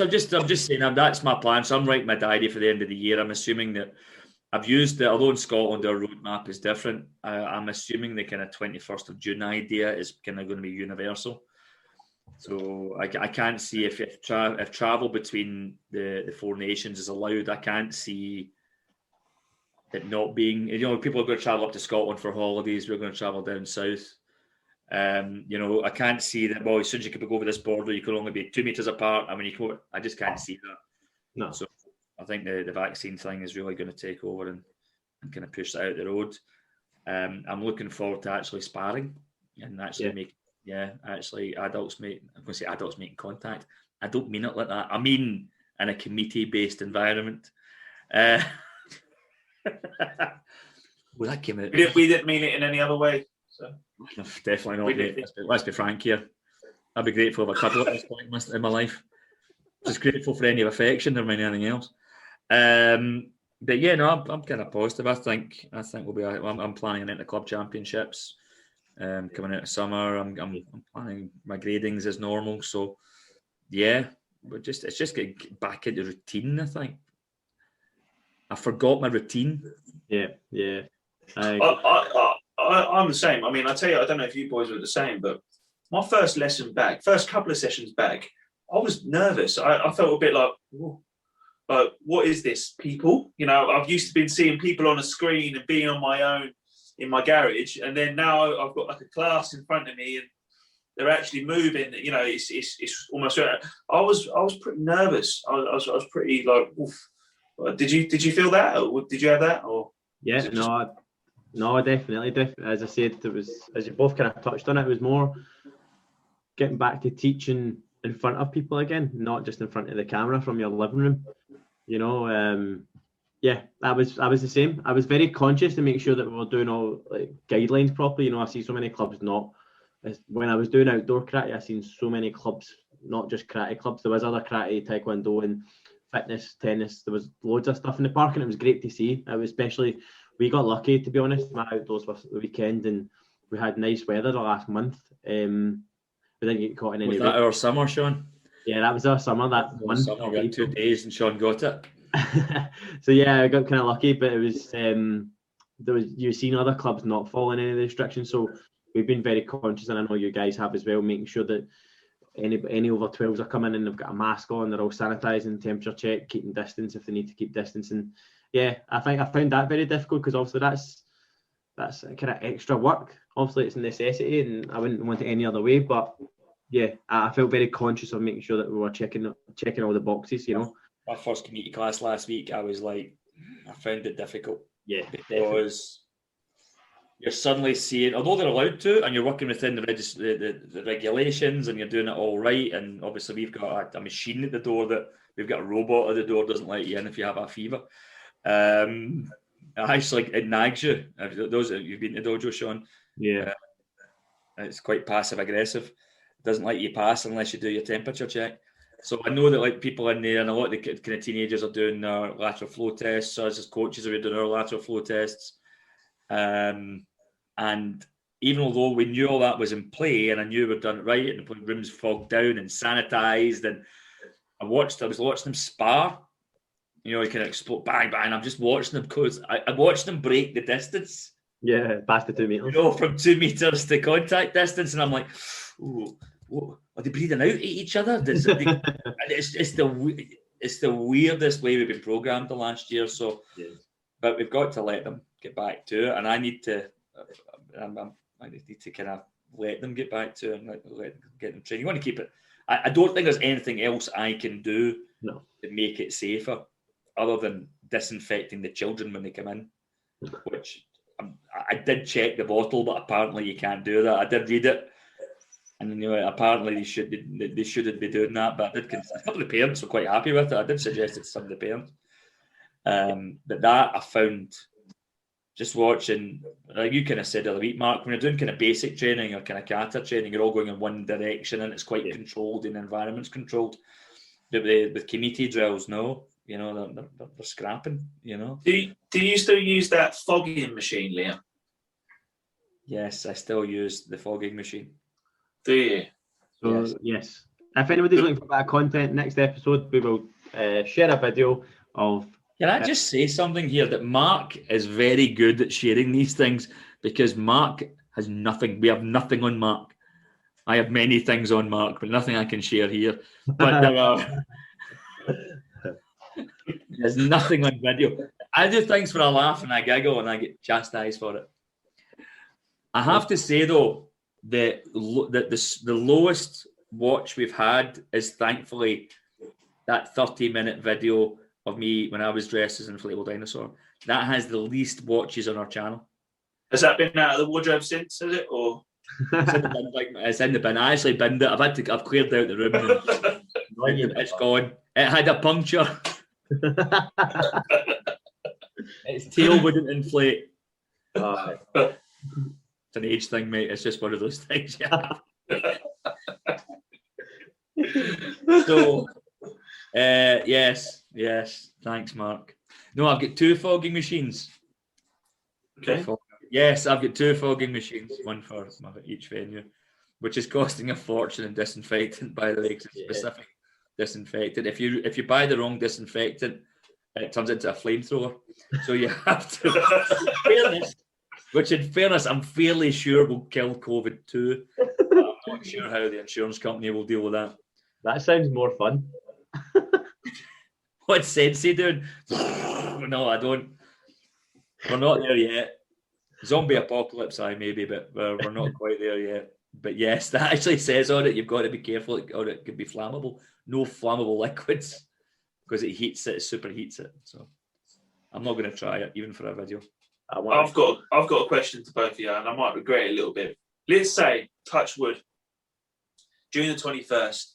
[SPEAKER 1] saying that's my plan. So I'm writing my diary for the end of the year. I'm assuming that I've used although in Scotland our roadmap is different. I'm assuming the kind of 21st of June idea is kind of going to be universal. So I can't see if travel between the four nations is allowed. I can't see it not being. People are going to travel up to Scotland for holidays. We're going to travel down south. I can't see that. Well, as soon as you can go over this border, you can only be 2 meters apart. I mean, I just can't see that.
[SPEAKER 2] No.
[SPEAKER 1] So I think the vaccine thing is really going to take over and kind of push that out the road. I'm looking forward to actually sparring and actually adults making contact. I don't mean it like that. I mean in a committee-based environment. Well, that came out.
[SPEAKER 3] We didn't mean it in any other way. So.
[SPEAKER 1] No, definitely not, mate. Let's be frank here. I'd be grateful for a couple at this point in my life. Just grateful for any affection or anything else. But yeah, no, I'm kind of positive. I think we'll be. I'm planning into club championships. Coming out of summer, I'm planning my gradings as normal. So yeah, it's just getting back into routine. I think I forgot my routine.
[SPEAKER 2] Yeah.
[SPEAKER 3] I'm the same. I mean, I tell you, I don't know if you boys were the same, but my first couple of sessions back, I was nervous. I felt a bit like, what is this, people? You know, I've used to been seeing people on a screen and being on my own in my garage, and then now I've got like a class in front of me and they're actually moving. You know, it's almost. I was pretty nervous. I was pretty like, oof. Did you feel that? Or did you have that? Or
[SPEAKER 2] yeah, no, definitely. As I said, it was, as you both kind of touched on it, was more getting back to teaching in front of people again, not just in front of the camera from your living room. You know, yeah, I was the same. I was very conscious to make sure that we were doing all like guidelines properly. You know, I see so many clubs not. When I was doing outdoor karate, I seen so many clubs, not just karate clubs. There was other karate, taekwondo, and fitness, tennis. There was loads of stuff in the park, and it was great to see. It was especially, we got lucky, to be honest. My outdoors was the weekend, and we had nice weather the last month. We didn't get caught in any.
[SPEAKER 1] Was that our summer, Sean?
[SPEAKER 2] Yeah, that was our summer. That month.
[SPEAKER 1] Summer, we had 2 days, and Sean got it.
[SPEAKER 2] So yeah, I got kind of lucky, but it was you've seen other clubs not following any of the restrictions. So we've been very conscious, and I know you guys have as well, making sure that any over 12s are coming in, they've got a mask on, they're all sanitising, temperature check, keeping distance if they need to keep distance. And yeah, I think I found that very difficult because obviously that's kind of extra work. Obviously it's a necessity and I wouldn't want it any other way, but yeah, I felt very conscious of making sure that we were checking all the boxes, you know.
[SPEAKER 1] My first community class last week, I found it difficult.
[SPEAKER 2] Yeah,
[SPEAKER 1] because you're suddenly seeing, although they're allowed to, and you're working within the regulations, and you're doing it all right. And obviously, we've got a machine at the door we've got a robot at the door doesn't let you in if you have a fever. Actually, it nags you. Those you've been to dojo, Sean.
[SPEAKER 2] Yeah,
[SPEAKER 1] it's quite passive aggressive. It doesn't let you pass unless you do your temperature check. So I know that like people in there and a lot of the kind of teenagers are doing their lateral flow tests. So as coaches, we're doing our lateral flow tests. And even although we knew all that was in play and I knew we'd done it right and the rooms fogged down and sanitized, and I was watching them spar, you know, you kind of explode, bang, bang. I'm just watching them because I watched them break the distance.
[SPEAKER 2] Yeah, past the 2 meters.
[SPEAKER 1] You know, from 2 meters to contact distance. And I'm like, ooh, are they breathing out at each other? It's the weirdest way we've been programmed the last year. So, yeah. But we've got to let them get back to it, and I need to kind of let them get back to it and let them get them trained. You want to keep it. I don't think there's anything else I can do to make it safer, other than disinfecting the children when they come in, which I did check the bottle, but apparently you can't do that. I did read it, and you know apparently they shouldn't be doing that. But a couple of the parents were quite happy with it. I did suggest it to some of the parents. But that I found just watching, like you kind of said the other week, Mark, when you're doing kind of basic training or kind of kata training, you're all going in one direction and it's quite controlled and the environment's controlled. But with committee drills, no, you know, they're scrapping, you know.
[SPEAKER 3] Do you still use that fogging machine, Liam?
[SPEAKER 1] Yes, I still use the fogging machine.
[SPEAKER 3] Do you?
[SPEAKER 2] So, yes. If anybody's looking for that content, next episode we will share a video of...
[SPEAKER 1] Can I just say something here, that Mark is very good at sharing these things, because Mark has nothing. We have nothing on Mark. I have many things on Mark, but nothing I can share here. But there's nothing on video. I do things for a laugh and a giggle and I get chastised for it. I have to say, though, that the lowest watch we've had is thankfully that 30-minute video of me when I was dressed as an inflatable dinosaur. That has the least watches on our channel.
[SPEAKER 3] Has that been out of the wardrobe since, is it? Or
[SPEAKER 1] it's in the bin. I actually binned it. I've cleared out the room. And it's gone. It had a puncture. Its tail wouldn't inflate. It's an age thing, mate. It's just one of those things. Yeah. So, yes. Thanks, Mark. No, I've got 2 fogging machines.
[SPEAKER 3] Okay.
[SPEAKER 1] Yes, I've got 2 fogging machines, one for each venue, which is costing a fortune in disinfectant, by the way, because it's specific disinfectant. If you buy the wrong disinfectant, it turns into a flamethrower. So you have to, which in fairness, I'm fairly sure will kill COVID too. I'm not sure how the insurance company will deal with that.
[SPEAKER 2] That sounds more fun.
[SPEAKER 1] What's Sensei doing? No, I don't. We're not there yet. Zombie apocalypse, maybe, but we're not quite there yet. But yes, that actually says on it, you've got to be careful, or it could be flammable. No flammable liquids, because it superheats it. So I'm not going to try it, even for a video.
[SPEAKER 3] I've got a question to both of you, and I might regret it a little bit. Let's say, touch wood, June the 21st,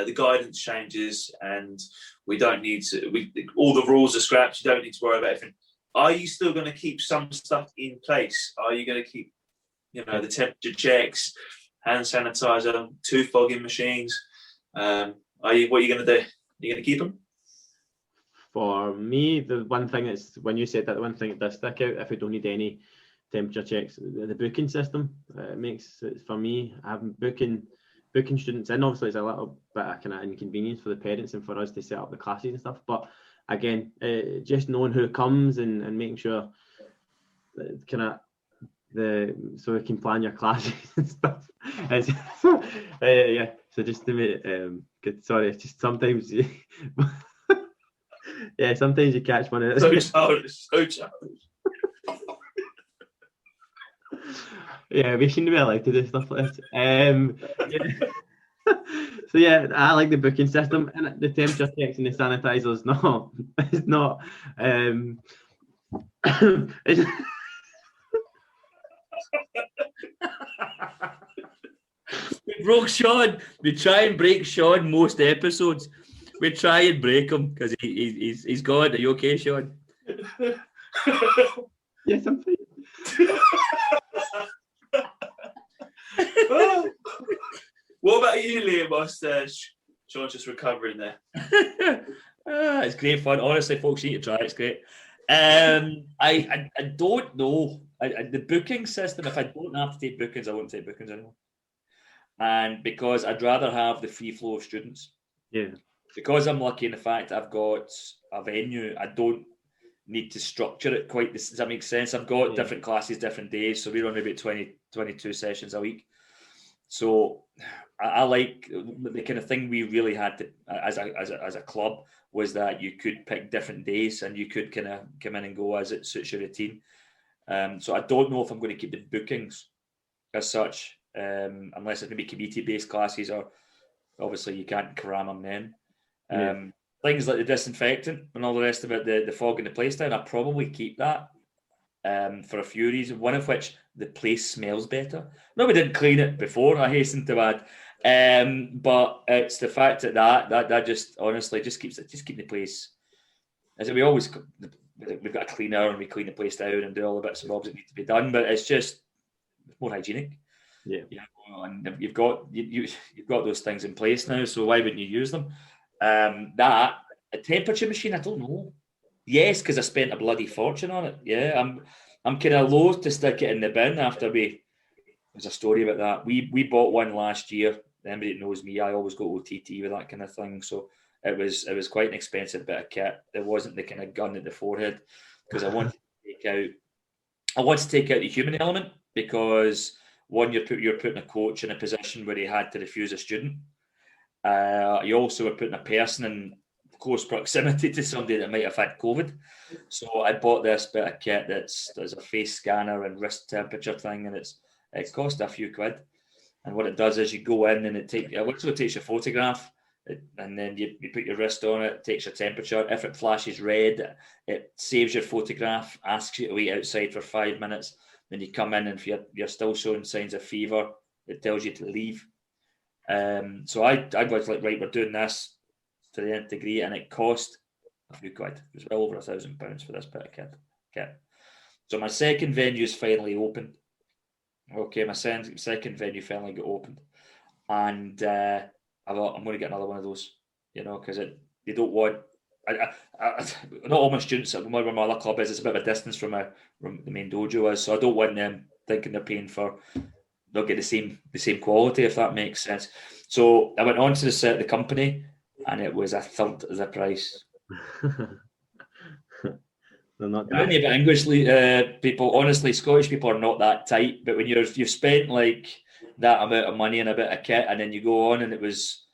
[SPEAKER 3] the guidance changes, and we don't need to. All the rules are scrapped. You don't need to worry about everything. Are you still going to keep some stuff in place? Are you going to keep, the temperature checks, hand sanitizer, 2 fogging machines? What are you going to do? Are you going to keep them?
[SPEAKER 2] For me, the one thing that's, when you said that, the one thing that does stick out, if we don't need any temperature checks, the booking system makes it, for me, having booking students in, obviously it's a little bit of kind of inconvenience for the parents and for us to set up the classes and stuff, but again, just knowing who comes and making sure that so we can plan your classes and stuff. So just to make good. Sorry, it's just sometimes sometimes you catch one of it.
[SPEAKER 3] So childish.
[SPEAKER 2] Yeah, we shouldn't be allowed to do stuff like this. So yeah, I like the booking system, and the temperature checks and the sanitizers. No, it's not.
[SPEAKER 1] We broke Sean. We try and break Sean most episodes. We try and break him because he's gone. Are you okay, Sean?
[SPEAKER 2] Yes, I'm fine.
[SPEAKER 3] What about you, Liam? Sean's just recovering there.
[SPEAKER 1] It's great fun. Honestly, folks, you need to try it. It's great. I don't know. The booking system, if I don't have to take bookings, I won't take bookings anymore. And because I'd rather have the free flow of students.
[SPEAKER 2] Yeah.
[SPEAKER 1] Because I'm lucky in the fact I've got a venue, I don't need to structure it quite. Does that make sense? I've got different classes, different days. So we run maybe 20, 22 sessions a week. So I like the kind of thing we really had to, as a club, was that you could pick different days and you could kind of come in and go as it suits your routine. So I don't know if I'm going to keep the bookings as such, unless it's maybe community-based classes, or obviously you can't cram them then. Things like the disinfectant and all the rest of it, the fog in the place down, I probably keep that for a few reasons, one of which the place smells better. No, we didn't clean it before, I hasten to add, but it's the fact that just honestly just keeps the place, as we always, we've got a cleaner and we clean the place down and do all the bits and bobs that need to be done, but it's just more hygienic.
[SPEAKER 2] Yeah.
[SPEAKER 1] And you've got those things in place now, so why wouldn't you use them? That a temperature machine, I don't know. Yes, because I spent a bloody fortune on it. Yeah, I'm kind of loath to stick it in the bin after there's a story about that. We bought one last year. Anybody that knows me, I always go OTT with that kind of thing. So it was quite an expensive bit of kit. It wasn't the kind of gun at the forehead, because I wanted to take out the human element, because one, you're putting a coach in a position where he had to refuse a student. You also were putting a person in close proximity to somebody that might have had COVID. So I bought this bit of kit there's a face scanner and wrist temperature thing, and it cost a few quid. And what it does is you go in and it literally takes your photograph, and then you put your wrist on it, takes your temperature. If it flashes red, it saves your photograph, asks you to wait outside for 5 minutes. Then you come in, and if you're still showing signs of fever, it tells you to leave. So I was like, right, we're doing this to the nth degree, and it cost a few quid. It was well over £1,000 for this bit of kit. So my second venue's finally opened. Okay, my second venue finally got opened. And I thought, I'm going to get another one of those, because they don't want... not all my students, where my other club is, it's a bit of a distance from the main dojo is, so I don't want them thinking they're paying for... They'll get the same quality, if that makes sense. So I went on to the company, and it was a third of the price.
[SPEAKER 2] They're not
[SPEAKER 1] But English people, honestly, Scottish people are not that tight. But when you've spent like that amount of money and a bit of kit, and then you go on and it was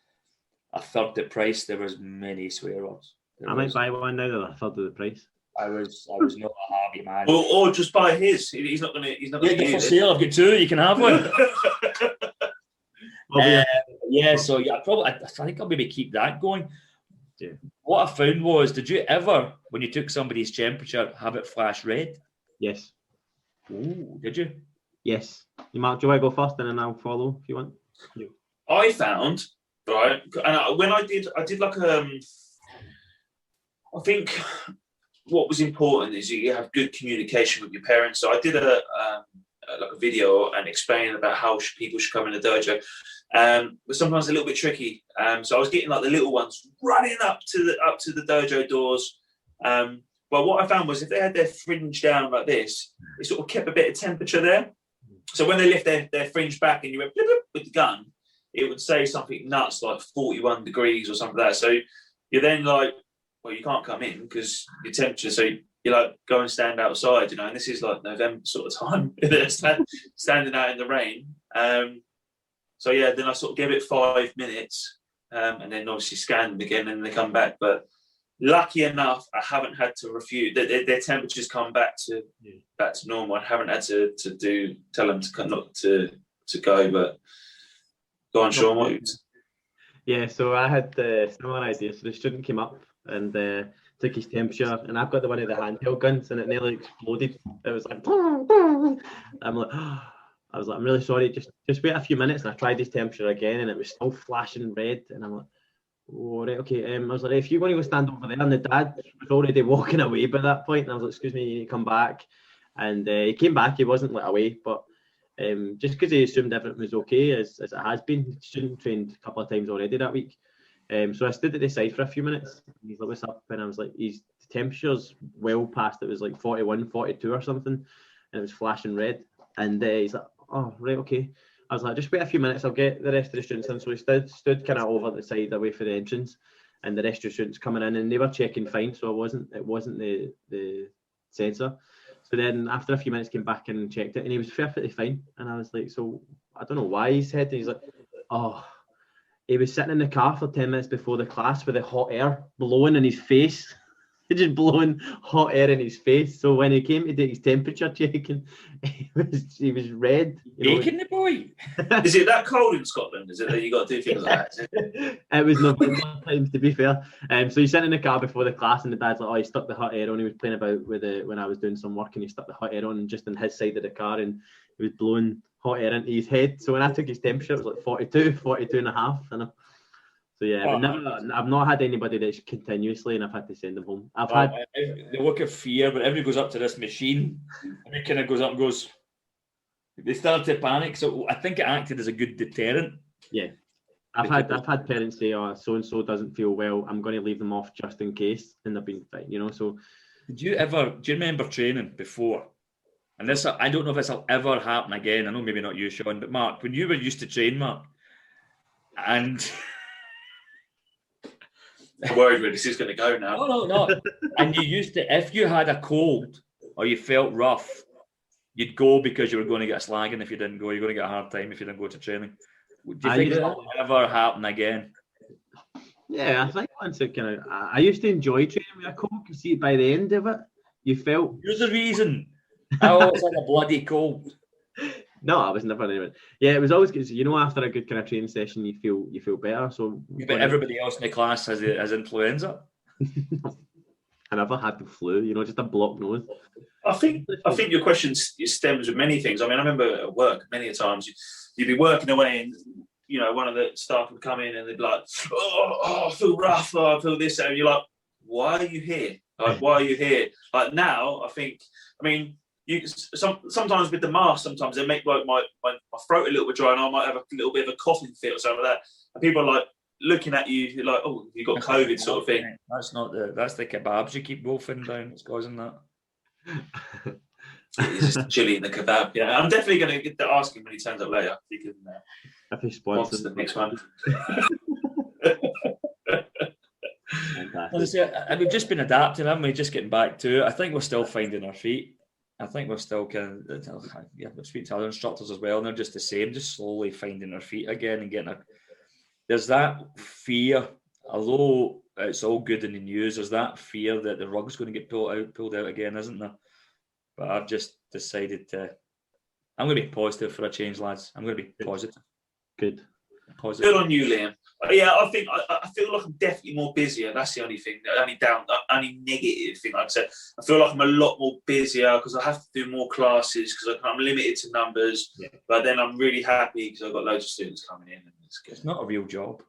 [SPEAKER 1] a third the price, there was many swear words.
[SPEAKER 2] I might buy one now that a third of the price.
[SPEAKER 1] I was not a happy man.
[SPEAKER 3] Or just buy his. He's not gonna.
[SPEAKER 1] For sale. I've got two. You can have one. So I think I'll maybe keep that going.
[SPEAKER 2] Yeah.
[SPEAKER 1] What I found was, did you ever, when you took somebody's temperature, have it flash red?
[SPEAKER 2] Yes.
[SPEAKER 1] Ooh, did you?
[SPEAKER 2] Yes. Mark, do you want to go first, and then I'll follow if you want? Yeah.
[SPEAKER 3] I found, right, and when I did like I think what was important is you have good communication with your parents. So I did a video and explaining about how people should come in the dojo. But sometimes a little bit tricky. So I was getting like the little ones running up to the dojo doors. Well, what I found was if they had their fringe down like this, it sort of kept a bit of temperature there. So when they lift their fringe back and you went blip, blip, with the gun, it would say something nuts like 41 degrees or something like that. So you're then like, well, you can't come in because your temperature. So you like go and stand outside, and this is like November sort of time. Standing out in the rain. So yeah, then I sort of give it 5 minutes, and then obviously scan them again, and they come back. But lucky enough, I haven't had to refute. Their temperatures come back to normal. I haven't had to tell them to go. But go on, Sean. What?
[SPEAKER 2] Yeah, so I had the similar idea. So the student came up and took his temperature, and I've got one of the handheld guns, and it nearly exploded. It was like, I'm really sorry, just wait a few minutes. And I tried his temperature again, and it was still flashing red. And I'm like, oh, right, okay. I was like, if you want to go stand over there, and the dad was already walking away by that point, and I was like, excuse me, you need to come back. And he came back. He wasn't let away, but just because he assumed everything was okay, as it has been. Student trained a couple of times already that week. So I stood at the side for a few minutes. He's like, what's up? And I was like, the temperature's well past. It was like 41, 42 or something. And it was flashing red. And he's like, oh, right, okay. I was like, just wait a few minutes. I'll get the rest of the students in. So he stood kind of over the side away for the entrance. And the rest of the students coming in, and they were checking fine. So it wasn't the sensor. So then after a few minutes came back and checked it, and he was perfectly fine. And I was like, so I don't know why he's head. And he's like, oh, he was sitting in the car for 10 minutes before the class with the hot air blowing in his face. Just blowing hot air in his face. So when he came to do his temperature checking, he was red.
[SPEAKER 1] Baking the boy.
[SPEAKER 3] Is it that cold in Scotland? Is it that you got to do things like that?
[SPEAKER 2] It was November times, to be fair. So he's sitting in the car before the class, and the dad's like, oh, he stuck the hot air on. He was playing about with it when I was doing some work, and he stuck the hot air on just on his side of the car, and he was blowing hot air into his head. So when I took his temperature, it was like 42 and a half. So yeah, I've not had anybody that's continuously, and I've had to send them home.
[SPEAKER 1] The look of fear, but everybody goes up to this machine, and it kind of goes up and goes. They start to panic, so I think it acted as a good deterrent.
[SPEAKER 2] Yeah, I've had parents say, "Oh, so and so doesn't feel well. I'm going to leave them off just in case," and they've been fine. So,
[SPEAKER 1] do you remember training before? And this, I don't know if this will ever happen again. I know maybe not you, Sean, but Mark, when you were used to train, Mark, and
[SPEAKER 3] I'm worried where this is going to go now.
[SPEAKER 1] No. And you used to, if you had a cold or you felt rough, you'd go because you were going to get a slagging. If you didn't go, you're going to get a hard time if you didn't go to training. Do you think that will ever happen again?
[SPEAKER 2] Yeah, I think once it I used to enjoy training with a cold. You see, by the end of it, you felt.
[SPEAKER 1] You're the reason. I always had a bloody cold.
[SPEAKER 2] No, I was never anyway. Yeah, it was always good. So, after a good kind of training session, you feel better. So,
[SPEAKER 1] but everybody else in the class has influenza.
[SPEAKER 2] I never had the flu. Just a blocked nose.
[SPEAKER 3] I think your question stems with many things. I mean, I remember at work many a times you'd be working away, and one of the staff would come in and they'd be like, "Oh, I feel rough. Oh, I feel this," and you're like, "Why are you here? Like, why are you here?" Like now, I mean, sometimes with the mask, sometimes they make like my throat a little bit dry, and I might have a little bit of a coughing fit or something like that. And people are like looking at you like, "Oh, you got COVID," sort of thing.
[SPEAKER 1] That's not that's the kebabs you keep wolfing down. It's causing that.
[SPEAKER 3] It's just chili in the kebab. Yeah, I'm definitely going to ask him when he turns up later. If he can.
[SPEAKER 2] If he sponsors
[SPEAKER 3] the next one.
[SPEAKER 1] We've just been adapting, haven't we? Just getting back to it. I think we're still finding our feet. I think we're still kind of, we speak to other instructors as well, and they're just the same, just slowly finding our feet again and getting there's that fear, although it's all good in the news, there's that fear that the rug's going to get pulled out again, isn't there? But I've just decided I'm going to be positive for a change, lads. I'm going to be positive.
[SPEAKER 2] Good.
[SPEAKER 3] Good on you, Liam. Yeah, I think I feel like I'm definitely more busier. That's the only thing, only negative thing I'd say. I feel like I'm a lot more busier because I have to do more classes because I'm limited to numbers. Yeah. But then I'm really happy because I've got loads of students coming in, and it's good.
[SPEAKER 1] It's not a real job.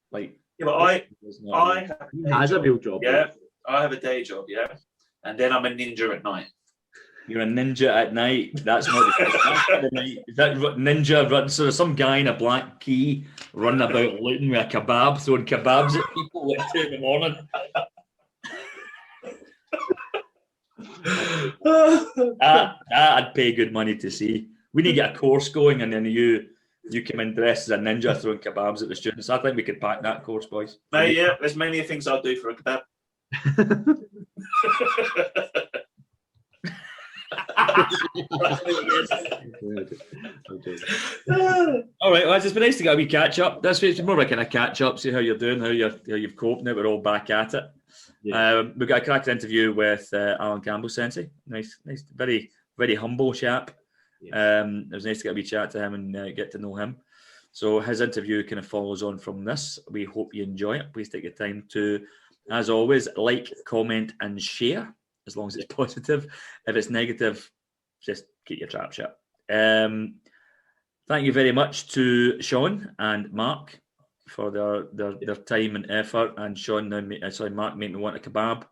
[SPEAKER 1] But
[SPEAKER 3] I
[SPEAKER 2] have a real job.
[SPEAKER 3] Yeah, I have a day job. Yeah, and then I'm a ninja at night.
[SPEAKER 1] You're a ninja at night. That's not the night. Is that ninja? So there's some guy in a black key running about looting with a kebab, throwing kebabs at people at 2 a.m. I'd pay good money to see. We need to get a course going, and then you come in dressed as a ninja throwing kebabs at the students. I think we could pack that course, boys.
[SPEAKER 3] Mate, yeah, there's many things I'll do for a kebab.
[SPEAKER 1] All right, well, it's been nice to get a wee catch up. That's more like a catch up, see how you're doing, how you've coped. Now we're all back at it. Yeah. We've got a cracking interview with Alan Cambell, Sensei. Nice, very, very humble chap. Yeah. It was nice to get a wee chat to him and get to know him. So his interview kind of follows on from this. We hope you enjoy it. Please take your time to, as always, like, comment, and share. As long as it's positive. If it's negative, just keep your trap shut. Thank you very much to Sean and Mark for their time and effort. And Mark made me want a kebab.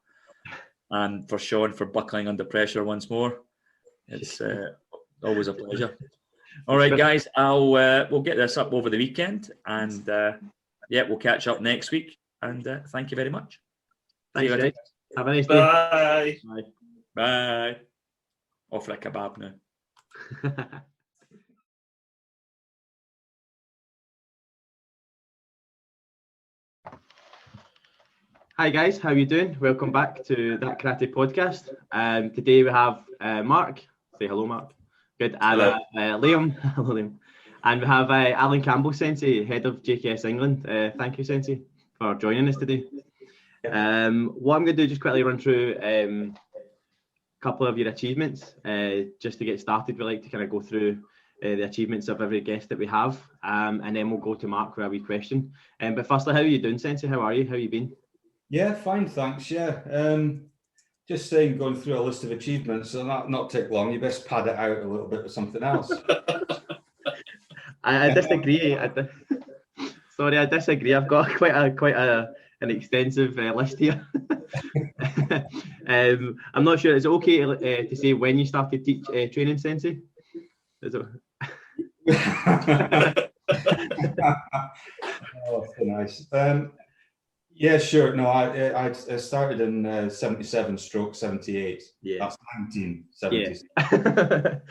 [SPEAKER 1] And for Sean for buckling under pressure once more. It's always a pleasure. All right, guys, we'll get this up over the weekend, and we'll catch up next week. And thank you very much.
[SPEAKER 2] Thanks, guys. Have a nice day.
[SPEAKER 3] Bye.
[SPEAKER 2] Bye.
[SPEAKER 1] Bye. Off for a kebab now.
[SPEAKER 2] Hi guys, how are you doing? Welcome back to That Karate Podcast. Today we have Mark. Say hello, Mark. Good. And Liam. Hello, Liam. And we have Alan Cambell, Sensei, head of JKS England. Thank you, Sensei, for joining us today. What I'm going to do, just quickly run through a couple of your achievements. Just to get started, we like to kind of go through the achievements of every guest that we have, and then we'll go to Mark with a wee question. But firstly, how are you doing, Sensei? How are you? How have you been?
[SPEAKER 4] Yeah, fine, thanks. Yeah, just saying, going through a list of achievements, so not take long. You best pad it out a little bit with something else.
[SPEAKER 2] I disagree. Sorry, I disagree. I've got quite an extensive list here. I'm not sure. Is it okay to say when you started training, Sensei? Is it?
[SPEAKER 4] Oh, so nice. Yeah, sure. No, I started in 77/78.
[SPEAKER 2] Yeah,
[SPEAKER 4] that's 1970.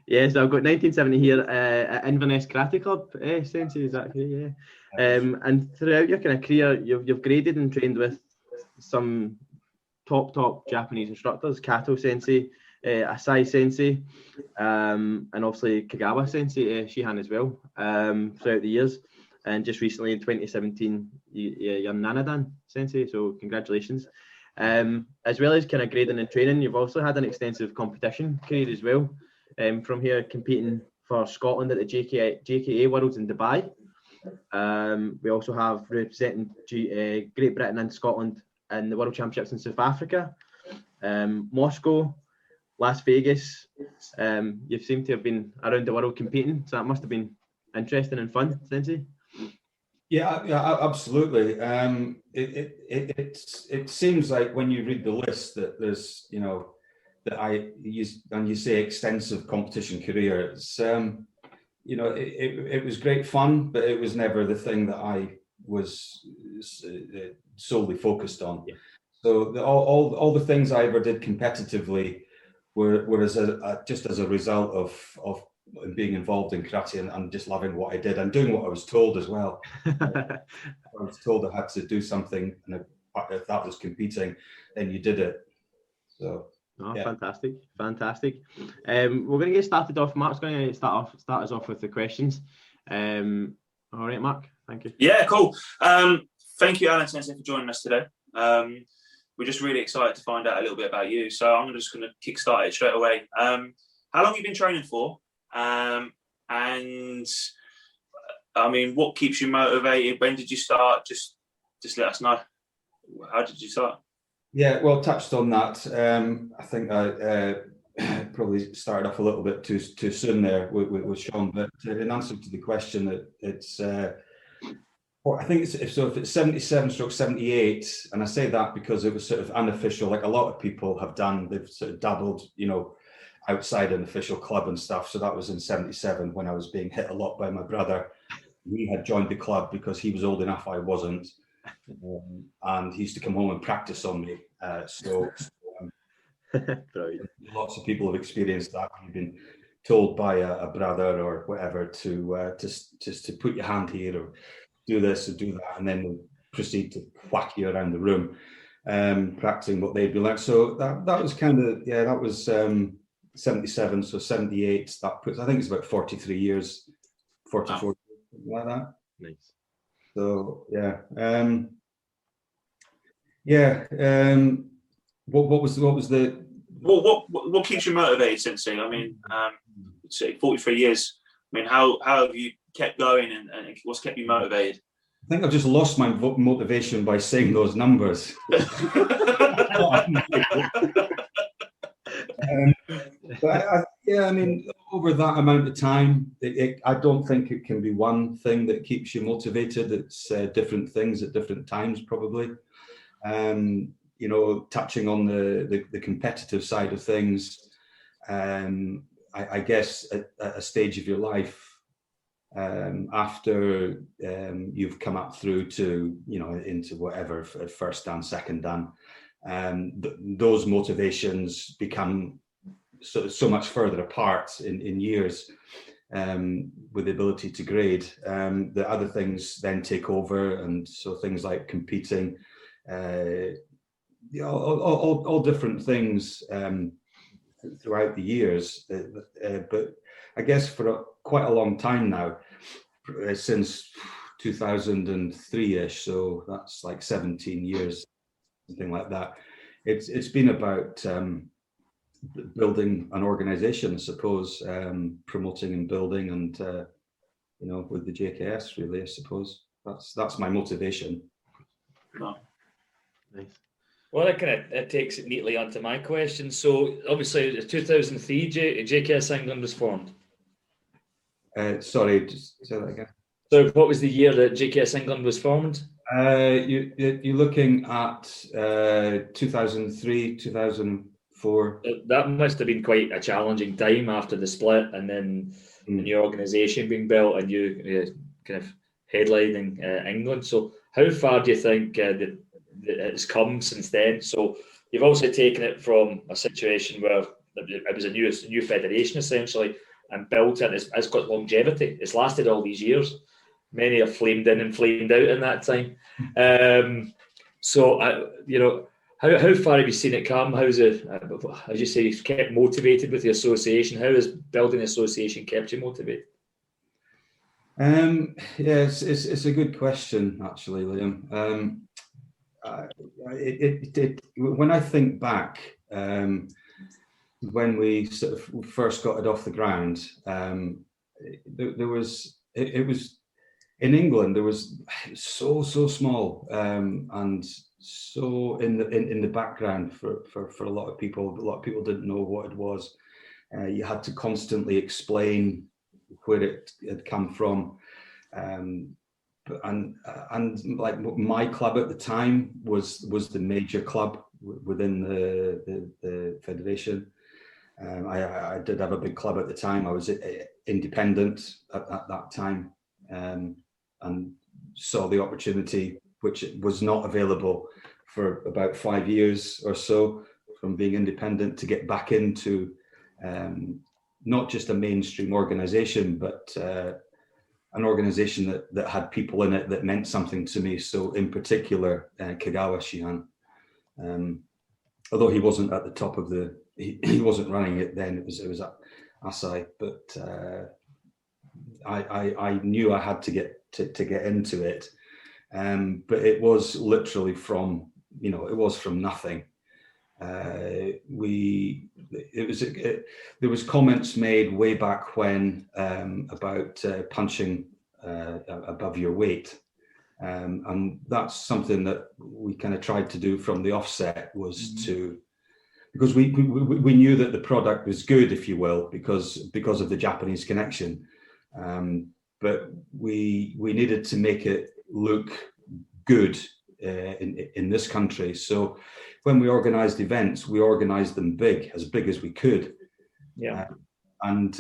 [SPEAKER 2] Yeah, so I've got 1970 here at Inverness Karate Club. Sensei, is that okay? Yeah. And throughout your kind of career, you've graded and trained with some top Japanese instructors: Kato Sensei, Asai Sensei, and obviously Kagawa Sensei, Shihan as well, throughout the years. And just recently in 2017, you're Nanadan Sensei, so congratulations. As well as kind of grading and training, you've also had an extensive competition career as well. From here, competing for Scotland at the JKA Worlds in Dubai. We also have representing Great Britain and Scotland in the World Championships in South Africa, Moscow, Las Vegas. You seem to have been around the world competing, so that must have been interesting and fun, Sensei.
[SPEAKER 4] Yeah, absolutely. It seems like when you read the list that there's that I use, and you say extensive competition career, it's it was great fun, but it was never the thing that I was solely focused on.
[SPEAKER 2] Yeah.
[SPEAKER 4] So all the things I ever did competitively were just as a result of being involved in karate and just loving what I did and doing what I was told as well. I was told I had to do something, and if that was competing, then you did it. So.
[SPEAKER 2] Oh,
[SPEAKER 4] yeah.
[SPEAKER 2] fantastic. We're going to get started off. Mark's going to start us off with the questions. All right, Mark. Thank you.
[SPEAKER 3] Yeah, cool. Thank you, Alan Sensei, for joining us today. We're just really excited to find out a little bit about you. So I'm just going to kickstart it straight away. How long have you been training for? And I mean, what keeps you motivated? When did you start? Just let us know. How did you start?
[SPEAKER 4] Yeah, well, touched on that. I think I probably started off a little bit too soon there with Sean, but in answer to the question, it's I think if it's 77/78, and I say that because it was sort of unofficial, like a lot of people have done. They've sort of dabbled, outside an official club and stuff. So that was in 77 when I was being hit a lot by my brother. He had joined the club because he was old enough, I wasn't. And he used to come home and practice on me. Lots of people have experienced that when you've been told by a brother or whatever to just to put your hand here or do this or do that, and then proceed to whack you around the room, practicing what they'd be like. So that was kind of, that was 77. So 78. That puts, I think it's about 43 years, 44, wow. Something like that.
[SPEAKER 2] Nice.
[SPEAKER 4] So what was the
[SPEAKER 3] what keeps you motivated, Sensei? I mean, say 43 years. I mean, how have you kept going, and what's kept you motivated?
[SPEAKER 4] I think I've just lost my motivation by saying those numbers. But I mean, over that amount of time, I don't think it can be one thing that keeps you motivated. It's different things at different times, probably. Touching on the competitive side of things, I guess at a stage of your life, after you've come up through to, into whatever, first dan, second dan, those motivations become so much further apart in years, with the ability to grade. The other things then take over, and so things like competing, all different things throughout the years. But I guess for quite a long time now, since 2003-ish, so that's like 17 years, something like that. It's been about building an organization, I suppose, promoting and building, and with the JKS, really, I suppose that's my motivation.
[SPEAKER 3] Oh.
[SPEAKER 2] Nice.
[SPEAKER 1] Well, it takes it neatly onto my question. So obviously, 2003, JKS England was formed.
[SPEAKER 4] Sorry, just say that again.
[SPEAKER 1] So what was the year that JKS England was formed?
[SPEAKER 4] You're looking at 2003, 2004.
[SPEAKER 1] That must have been quite a challenging time after the split, and then a new organisation being built, and you kind of headlining England. So how far do you think that it's come since then? So you've also taken it from a situation where it was a new federation essentially, and built it. It's got longevity. It's lasted all these years. Many have flamed in and flamed out in that time. How far have you seen it come? How's it, as you say, you've kept motivated with the association? How has building the association kept you motivated?
[SPEAKER 4] It's a good question, actually, Liam. When I think back, when we sort of first got it off the ground, there was in England. There was so small, and so in the background for a lot of people. A lot of people didn't know what it was. You had to constantly explain where it had come from. And like my club at the time was the major club within the federation. I did have a big club at the time. I was independent at that time, and saw the opportunity, which was not available for about 5 years or so, from being independent to get back into not just a mainstream organization, but an organization that had people in it that meant something to me. So in particular, Kagawa Shihan, although he wasn't at the top of he wasn't running it then, it was at Asai, but I knew I had to get into it. But it was literally from, it was from nothing. There was comments made way back when about punching above your weight, and that's something that we kind of tried to do from the offset, was to, because we knew that the product was good, if you will, because of the Japanese connection, but we needed to make it look good in this country. So when we organized events, we organized them as big as we could.
[SPEAKER 1] Yeah.
[SPEAKER 4] And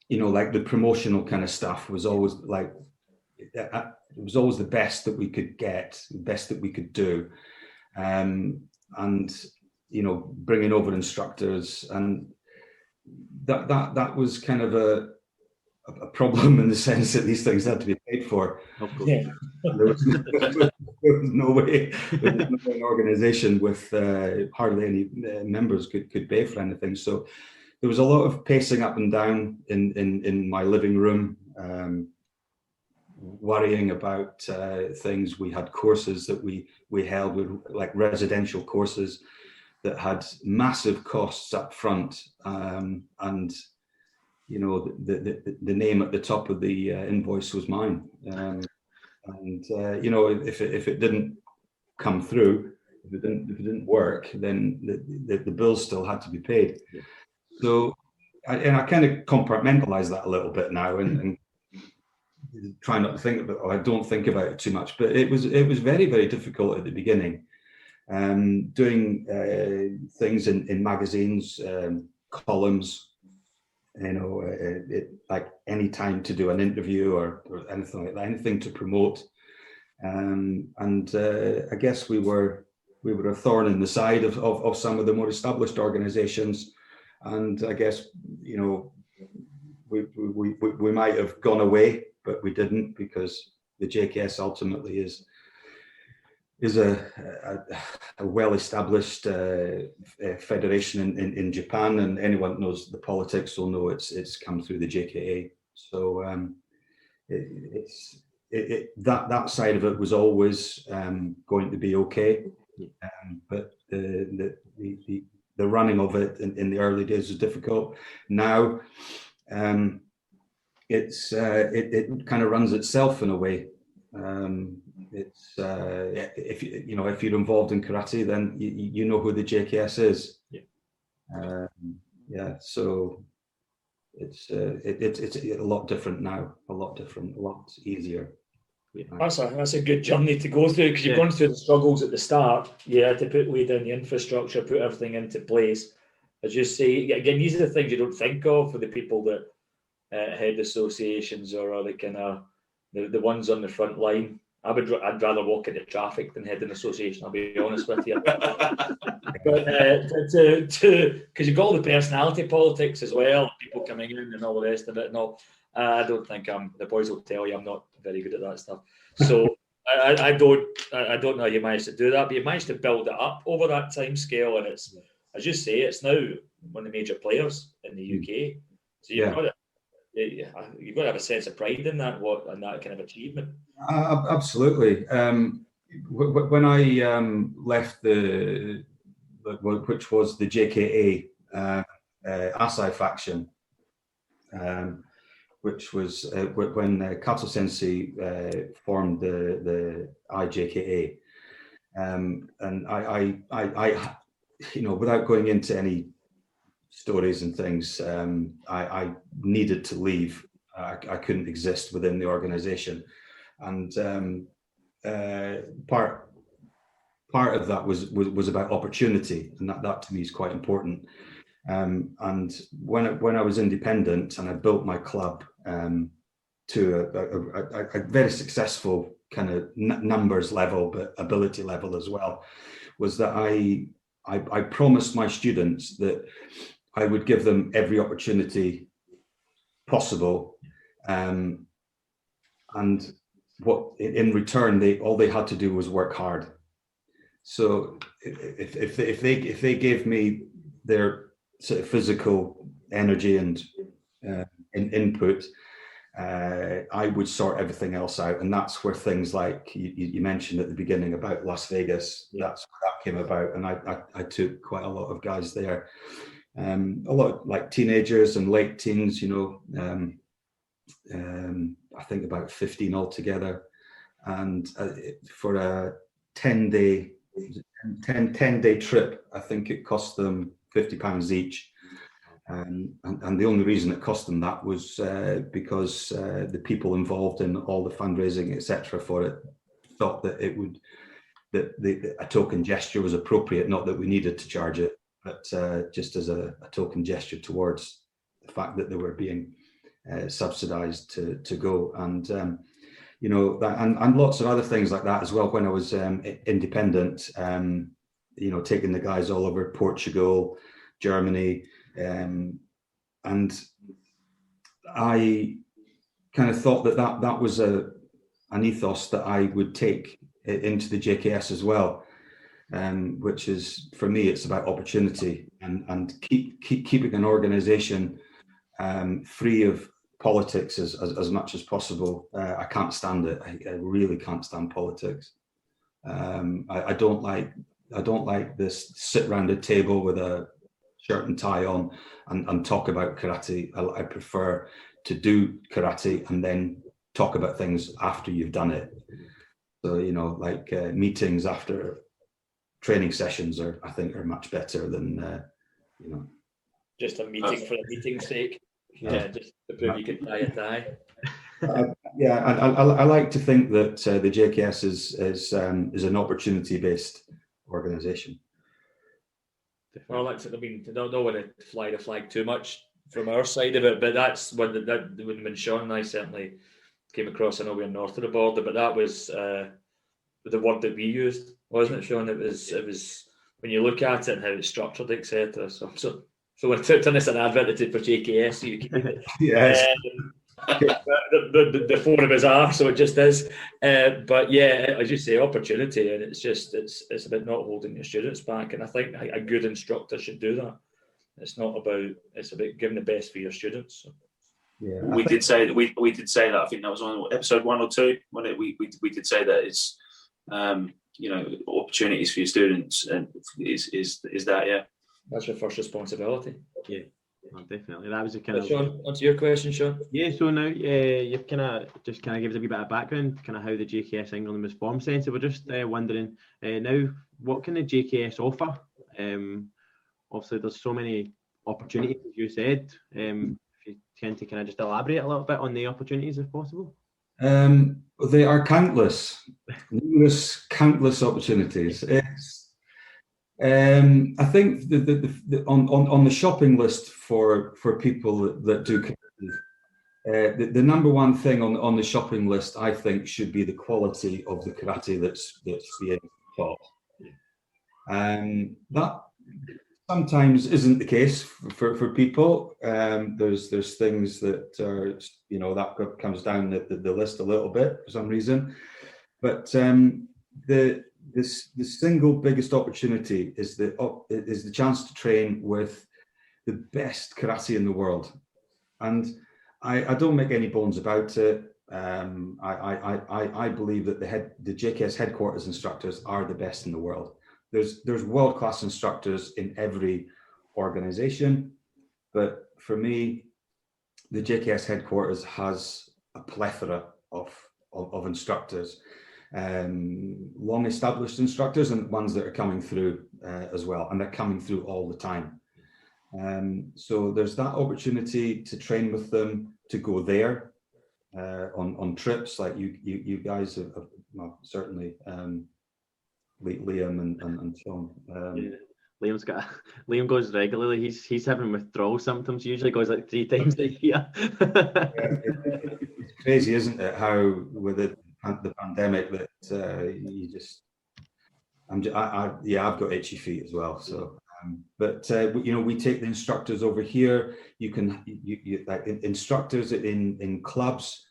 [SPEAKER 4] like the promotional kind of stuff was always like, it was always the best that we could get, the best that we could do. And bringing over instructors, and that was kind of a problem, in the sense that these things had to be paid for.
[SPEAKER 1] Yeah.
[SPEAKER 4] There was no way an organization with hardly any members could pay for anything. So there was a lot of pacing up and down in my living room, worrying about things. We had courses that we held, with like residential courses that had massive costs up front, and the name at the top of the invoice was mine. If it didn't come through, if it didn't work, then the bills still had to be paid. Yeah. So I kind of compartmentalize that a little bit now, and try not to think about it, or I don't think about it too much. But it was very, very difficult at the beginning, doing things in magazines, columns, like any time to do an interview or anything like that, anything to promote. I guess we were a thorn in the side of some of the more established organizations. And I guess, we might have gone away, but we didn't, because the JKS ultimately is a well-established federation in Japan, and anyone that knows the politics will know it's come through the JKA. So that side of it was always going to be okay, but the running of it in the early days was difficult. Now it kind of runs itself in a way. If you're involved in karate, then you know who the JKS is. Yeah. So it's a lot different now. A lot easier.
[SPEAKER 1] Yeah. That's a good journey to go through, because you've gone through the struggles at the start. You had to lay down the infrastructure, put everything into place. As you say, again, these are the things you don't think of for the people that head associations, or are the kind of the ones on the front line. I'd rather walk into traffic than head an association, I'll be honest with you. But because you've got all the personality politics as well, people coming in and all the rest of it, and all. I don't think the boys will tell you I'm not very good at that stuff. So I don't know how you managed to do that, but you managed to build it up over that time scale, and it's, as you say, it's now one of the major players in the UK. So you've got to have a sense of pride in that, and that kind of achievement.
[SPEAKER 4] Absolutely. When I left which was the JKA Asai faction, which was when Kato Sensei formed the IJKA, and I without going into any stories and things, I needed to leave. I couldn't exist within the organization, and part part of that was about opportunity, and that to me is quite important. And when I was independent and I built my club to a very successful kind of numbers level, but ability level as well, was that I promised my students that I would give them every opportunity possible, and what in return all they had to do was work hard. So if they gave me their sort of physical energy and input, I would sort everything else out. And that's where things like you mentioned at the beginning about Las Vegas, that's where that came about. And I took quite a lot of guys there, a lot like teenagers and late teens, I think about 15 altogether. And for a 10-day trip, I think it cost them £50 each. And the only reason it cost them that was because the people involved in all the fundraising, etc., for it thought that a token gesture was appropriate, not that we needed to charge it, but just as a token gesture towards the fact that they were being subsidized to go. And that, and lots of other things like that as well. When I was independent, taking the guys all over Portugal, Germany, and I kind of thought that was an ethos that I would take into the JKS as well, which is, for me, it's about opportunity and keeping an organization free of politics as much as possible. I can't stand it. I really can't stand politics. I don't like this sit round a table with a shirt and tie on and talk about karate. I prefer to do karate and then talk about things after you've done it. So, meetings after training sessions I think are much better than,
[SPEAKER 1] just a meeting for a meeting's sake. Yeah, just to prove you can tie a tie.
[SPEAKER 4] I like to think that the JKS is an opportunity-based organisation.
[SPEAKER 1] Well, I don't want to fly the flag too much from our side of it, but that's when Sean and I certainly came across. I know we're north of the border, but that was the word that we used, wasn't it, Sean? It was when you look at it and how it's structured, etc. So we're turning this an advert for JKS. So you can,
[SPEAKER 4] yes.
[SPEAKER 1] The four of us are, so it just is. But yeah, as you say, opportunity, and it's about not holding your students back. And I think a good instructor should do that. It's about giving the best for your students. So.
[SPEAKER 3] Yeah, we did say that. We did say that. I think that was on episode 1 or 2 when we did say that it's opportunities for your students, and is that, yeah.
[SPEAKER 1] That's your first responsibility.
[SPEAKER 2] Yeah, definitely. That was a kind of.
[SPEAKER 1] Sean, onto your question, Sean.
[SPEAKER 2] Yeah, so now you've kind of gives us a wee bit of background, kind of how the JKS England was formed. Sensei, we're just wondering now, what can the JKS offer? Obviously, there's so many opportunities, as you said. If you tend to kind of just elaborate a little bit on the opportunities, if possible.
[SPEAKER 4] They are countless, countless opportunities. I think on the shopping list for people that do karate, the number one thing on the shopping list, I think, should be the quality of the karate that's being taught. That sometimes isn't the case for people. There's things that are, that comes down the list a little bit for some reason, but the single biggest opportunity is the chance to train with the best karate in the world, and I don't make any bones about it. I believe that the JKS headquarters instructors are the best in the world. There's world-class instructors in every organization, but for me, the JKS headquarters has a plethora of instructors. Long established instructors and ones that are coming through as well, and they're coming through all the time. So there's that opportunity to train with them, to go there on trips like you guys have certainly Liam and Sean.
[SPEAKER 2] Liam goes regularly. He's having withdrawal symptoms. Usually goes like 3 times a year.
[SPEAKER 4] It's crazy, isn't it? How with the pandemic that you just. I've got itchy feet as well. So, but we take the instructors over here. You can like instructors in clubs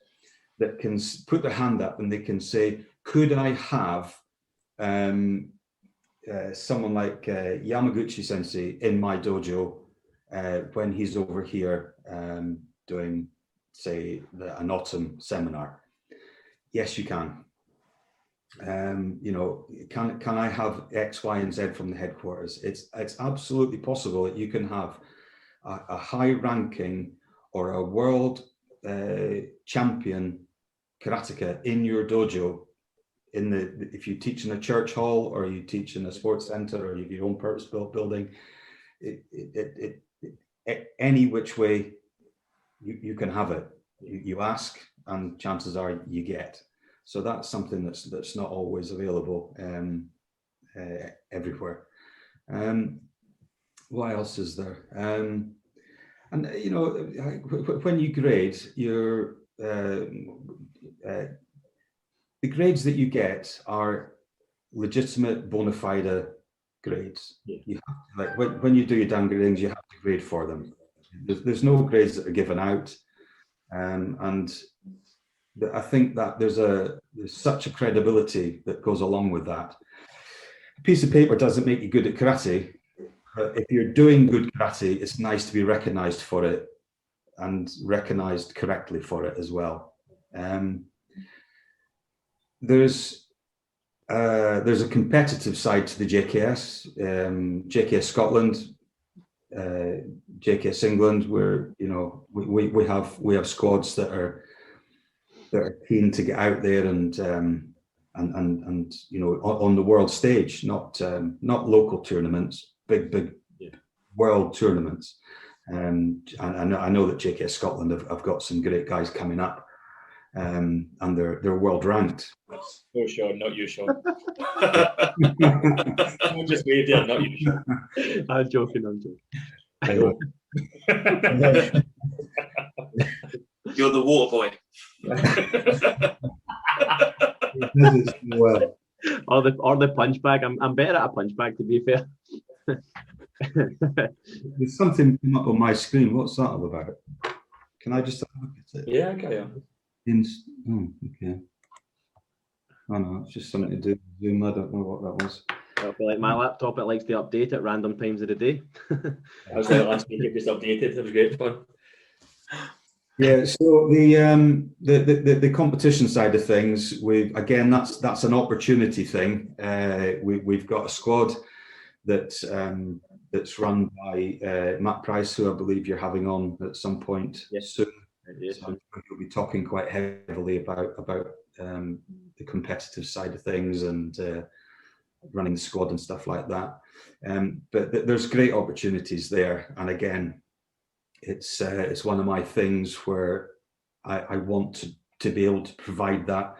[SPEAKER 4] that can put their hand up and they can say, could I have someone like Yamaguchi Sensei in my dojo when he's over here doing, say, an autumn seminar? Yes, you can. Can I have X, Y, and Z from the headquarters? It's absolutely possible that you can have a high-ranking or a world champion karateka in your dojo. If you teach in a church hall or you teach in a sports center or you have your own purpose-built building, any which way you can have it. You ask, and chances are you get. So that's something that's not always available everywhere. What else is there? And when you grade, the grades that you get are legitimate, bona fide grades. Yeah. You have to, like when you do your downgradings, you have to grade for them. There's no grades that are given out, and I think that there's such a credibility that goes along with that. A piece of paper doesn't make you good at karate, but if you're doing good karate, it's nice to be recognized for it and recognized correctly for it as well. There's a competitive side to the JKS, JKS Scotland, JKS England, where we have squads that are keen to get out there and on the world stage, not local tournaments, big world tournaments. And I know that JKS Scotland have got some great guys coming up. And they're world ranked.
[SPEAKER 1] Oh, Sean, not you, Sean. I'm just waved there, not you, Sean.
[SPEAKER 2] I'm joking.
[SPEAKER 3] You're the water boy.
[SPEAKER 4] Well,
[SPEAKER 2] or the punch bag. I'm better at a punch bag, to be fair.
[SPEAKER 4] There's something come up on my screen. What's that all about? Can I just have a look at it?
[SPEAKER 1] Yeah, okay.
[SPEAKER 4] Okay. Oh no, it's just something to do with Zoom. I don't know what that was.
[SPEAKER 2] I feel like my laptop, it likes to update at random times of the day.
[SPEAKER 1] I was there last week, it just updated. It was great fun.
[SPEAKER 4] Yeah, so the competition side of things, that's an opportunity thing. We've got a squad that's run by Matt Price, who I believe you're having on at some point soon.
[SPEAKER 2] Yes.
[SPEAKER 4] So we'll be talking quite heavily about the competitive side of things and running the squad and stuff like that. But there's great opportunities there, and again, it's one of my things where I want to be able to provide that.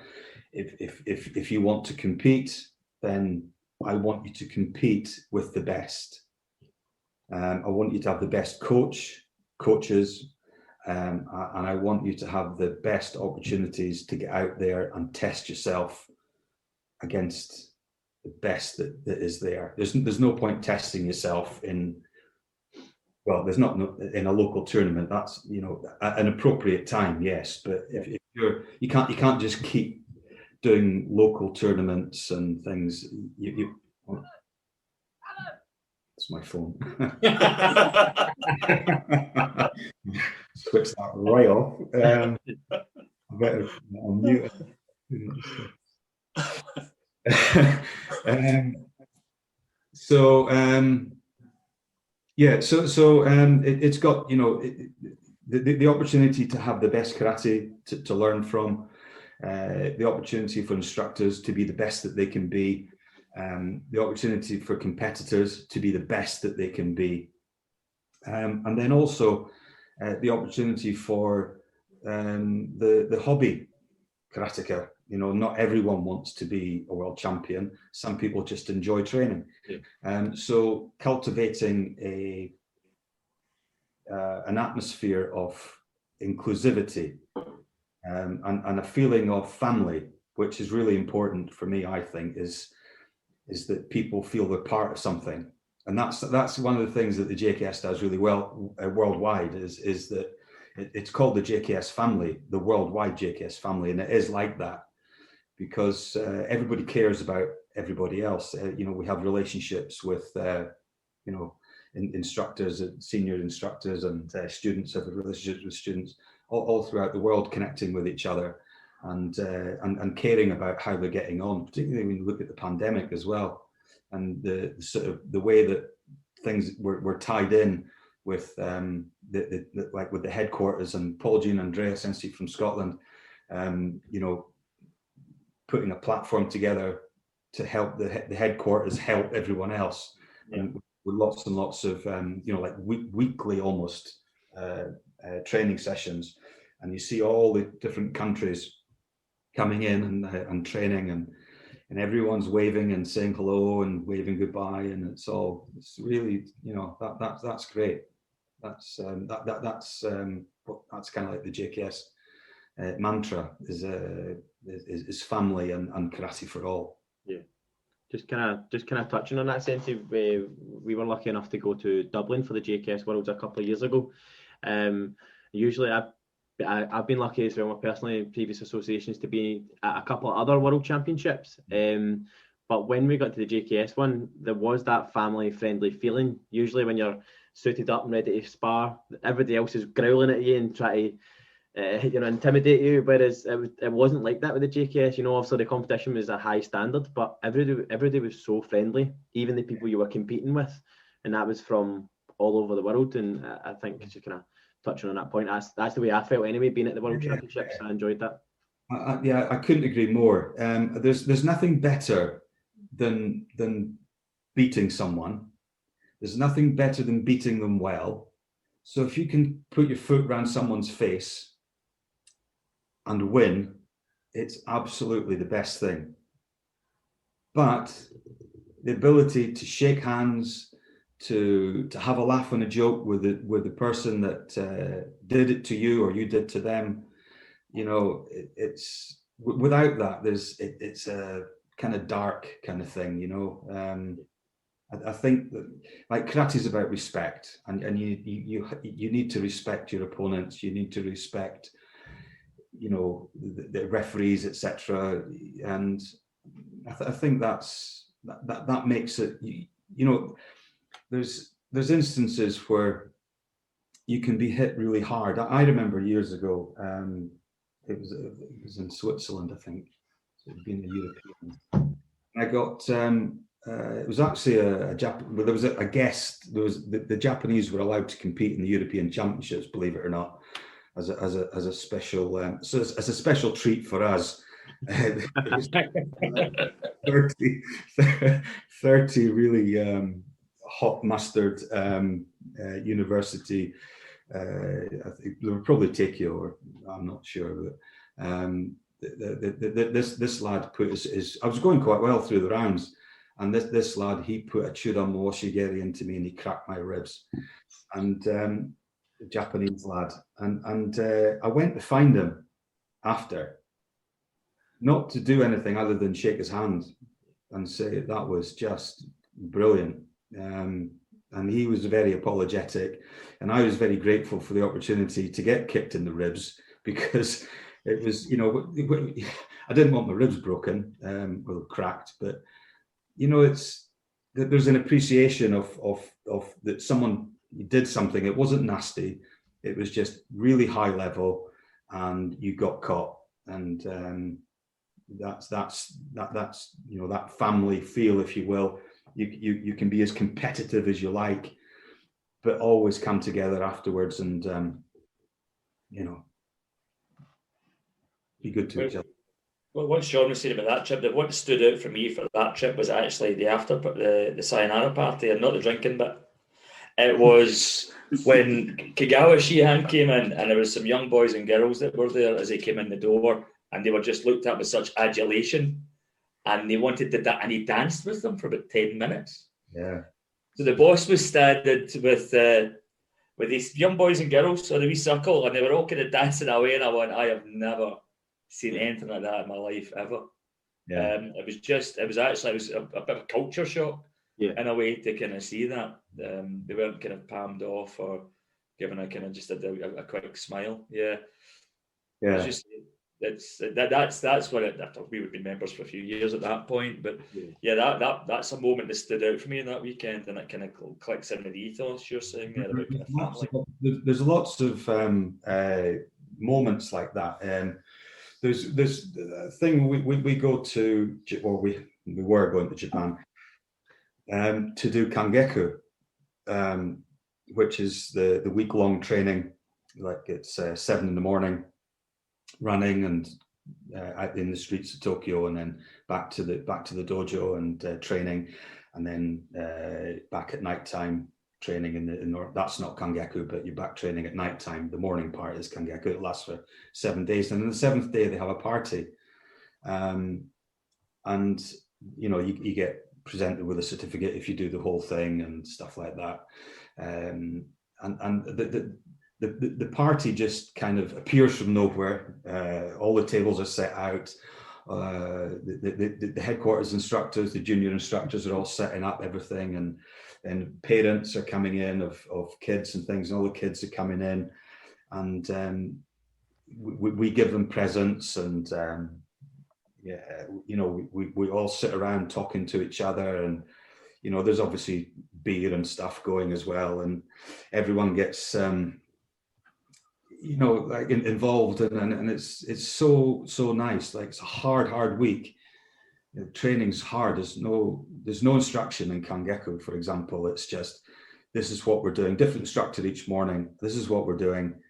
[SPEAKER 4] If you want to compete, then I want you to compete with the best. I want you to have the best coaches. And I want you to have the best opportunities to get out there and test yourself against the best that is there. There's no point testing yourself there's not in a local tournament. That's at an appropriate time, yes. But if you can't just keep doing local tournaments and things. It's my phone. Switch that right off. I better unmute it. It's got the opportunity to have the best karate to learn from, the opportunity for instructors to be the best that they can be, the opportunity for competitors to be the best that they can be, and then also the opportunity for the hobby karateka. You know, not everyone wants to be a world champion. Some people just enjoy training. So cultivating an atmosphere of inclusivity and a feeling of family, which is really important for me, I think, is that people feel they're part of something. And that's one of the things that the JKS does really well worldwide, is that it's called the JKS family, the worldwide JKS family. And it is like that because everybody cares about everybody else. You know, we have relationships with, you know, instructors, senior instructors, and students have relationships with students all throughout the world, connecting with each other and caring about how they're getting on, particularly when you look at the pandemic as well, and the sort of the way that things were tied in with like with the headquarters and Paul Jean Andrea Sensei from Scotland, you know, putting a platform together to help the headquarters help everyone else. And with lots and lots of you know, like weekly almost training sessions, and you see all the different countries coming in and training, and everyone's waving and saying hello and waving goodbye, and it's really, you know, that's great. That's kind of like the JKS mantra is family and karate for all.
[SPEAKER 2] Yeah. Just kind of touching on that, Sensei, we were lucky enough to go to Dublin for the JKS Worlds a couple of years ago. Usually I've been lucky as well, personally, in previous associations, to be at a couple of other World Championships. But when we got to the JKS one, there was that family-friendly feeling. Usually when you're suited up and ready to spar, everybody else is growling at you and try to you know, intimidate you, whereas it wasn't like that with the JKS. You know, obviously the competition was a high standard, but everybody was so friendly, even the people you were competing with, and that was from all over the world. And I think just kind of touching on that point, that's the way I felt anyway, being at the World Championships. I enjoyed that.
[SPEAKER 4] I couldn't agree more. There's nothing better than beating someone. There's nothing better than beating them well. So if you can put your foot around someone's face and win, it's absolutely the best thing. But the ability to shake hands, to have a laugh and a joke with the person that did it to you or you did to them, you know, it's without that, it's a kind of dark kind of thing, you know. I think that, like, karate is about respect, and you need to respect your opponents. You need to respect, you know, the referees, etc. And I think that makes it. You know, there's instances where you can be hit really hard. I remember years ago. It was in Switzerland, I think. So it had been a European. I got. It was actually there was a guest. There was the Japanese were allowed to compete in the European Championships, believe it or not, as a special as a special treat for us. 30 really hot mustard university. I think they were probably Tokyo, or I'm not sure, but this lad put his. I was going quite well through the rounds. And this lad, he put a chura moshigeri into me and he cracked my ribs. And the Japanese lad. And I went to find him after, not to do anything other than shake his hand and say that was just brilliant. And he was very apologetic. And I was very grateful for the opportunity to get kicked in the ribs, because it was, you know, I didn't want my ribs broken, well, cracked, but you know, it's that there's an appreciation of that someone did something. It wasn't nasty. It was just really high level, and you got caught. And that's you know, that family feel, if you will. You can be as competitive as you like, but always come together afterwards and you know, be good to each other.
[SPEAKER 1] Well, what Sean was saying about that trip, that what stood out for me for that trip was actually the sayonara party, and not the drinking bit. It was when Kagawa Shihan came in, and there was some young boys and girls that were there as they came in the door, and they were just looked at with such adulation, and they wanted to and he danced with them for about 10 minutes.
[SPEAKER 4] Yeah.
[SPEAKER 1] So the boss was standing with these young boys and girls on a wee circle, and they were all kind of dancing away, and I went, I have never seen anything like that in my life ever.
[SPEAKER 4] Yeah.
[SPEAKER 1] It was actually a bit of a culture shock,
[SPEAKER 2] Yeah.
[SPEAKER 1] in a way, to kind of see that. They weren't kind of palmed off or given a kind of just a quick smile. Yeah.
[SPEAKER 4] Yeah.
[SPEAKER 1] It's just, that's what I thought. We would be members for a few years at that point, but that's a moment that stood out for me that weekend, and it kind of clicks in with the ethos you're saying there about kind of family.
[SPEAKER 4] There's lots of moments like that. There's a thing we go to, or we were going to Japan to do kangeku, which is the week-long training. Like it's 7 a.m. running and out in the streets of Tokyo, and then back to the dojo and training, and then back at night time training in that's not kangeku, but you're back training at night time. The morning part is kangeku. It lasts for 7 days, and on the 7th day they have a party, and you get presented with a certificate if you do the whole thing and stuff like that, and the party just kind of appears from nowhere. All the tables are set out. The headquarters instructors, the junior instructors are all setting up everything, and parents are coming in of kids and things, and all the kids are coming in, and we give them presents, and we all sit around talking to each other, and there's obviously beer and stuff going as well, and everyone gets involved, and it's so nice. Like, it's a hard week. Training's hard. There's no instruction in kangeku, for example. It's just, this is what we're doing. Different instructor each morning. This is what we're doing,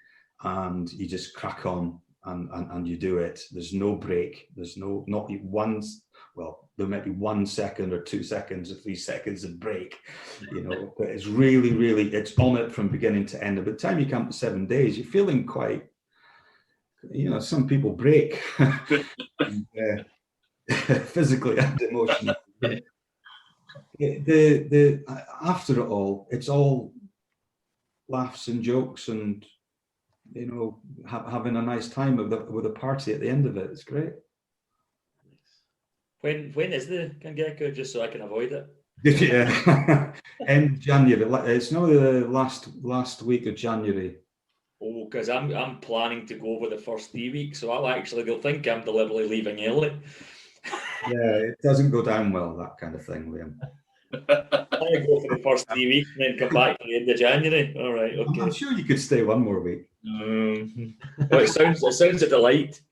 [SPEAKER 4] and you just crack on and you do it. There's no break. There's not one. Well, there might be 1 second or 2 seconds or 3 seconds of break, but it's really, it's on it from beginning to end. And by the time you come to 7 days, you're feeling quite, some people break physically and emotionally. After it all, it's all laughs and jokes, and having a nice time with a party at the end of it. It's great.
[SPEAKER 1] When is the kangeku, just so I can avoid it?
[SPEAKER 4] Yeah, end January. It's not the last week of January.
[SPEAKER 1] Oh, because I'm planning to go over the first 3 weeks, so they'll think I'm deliberately leaving early.
[SPEAKER 4] Yeah, it doesn't go down well, that kind of thing, Liam.
[SPEAKER 1] I go for the first 3 weeks and then come back to the end of January. All right, okay.
[SPEAKER 4] I'm sure you could stay one more week.
[SPEAKER 1] Well, it sounds a delight.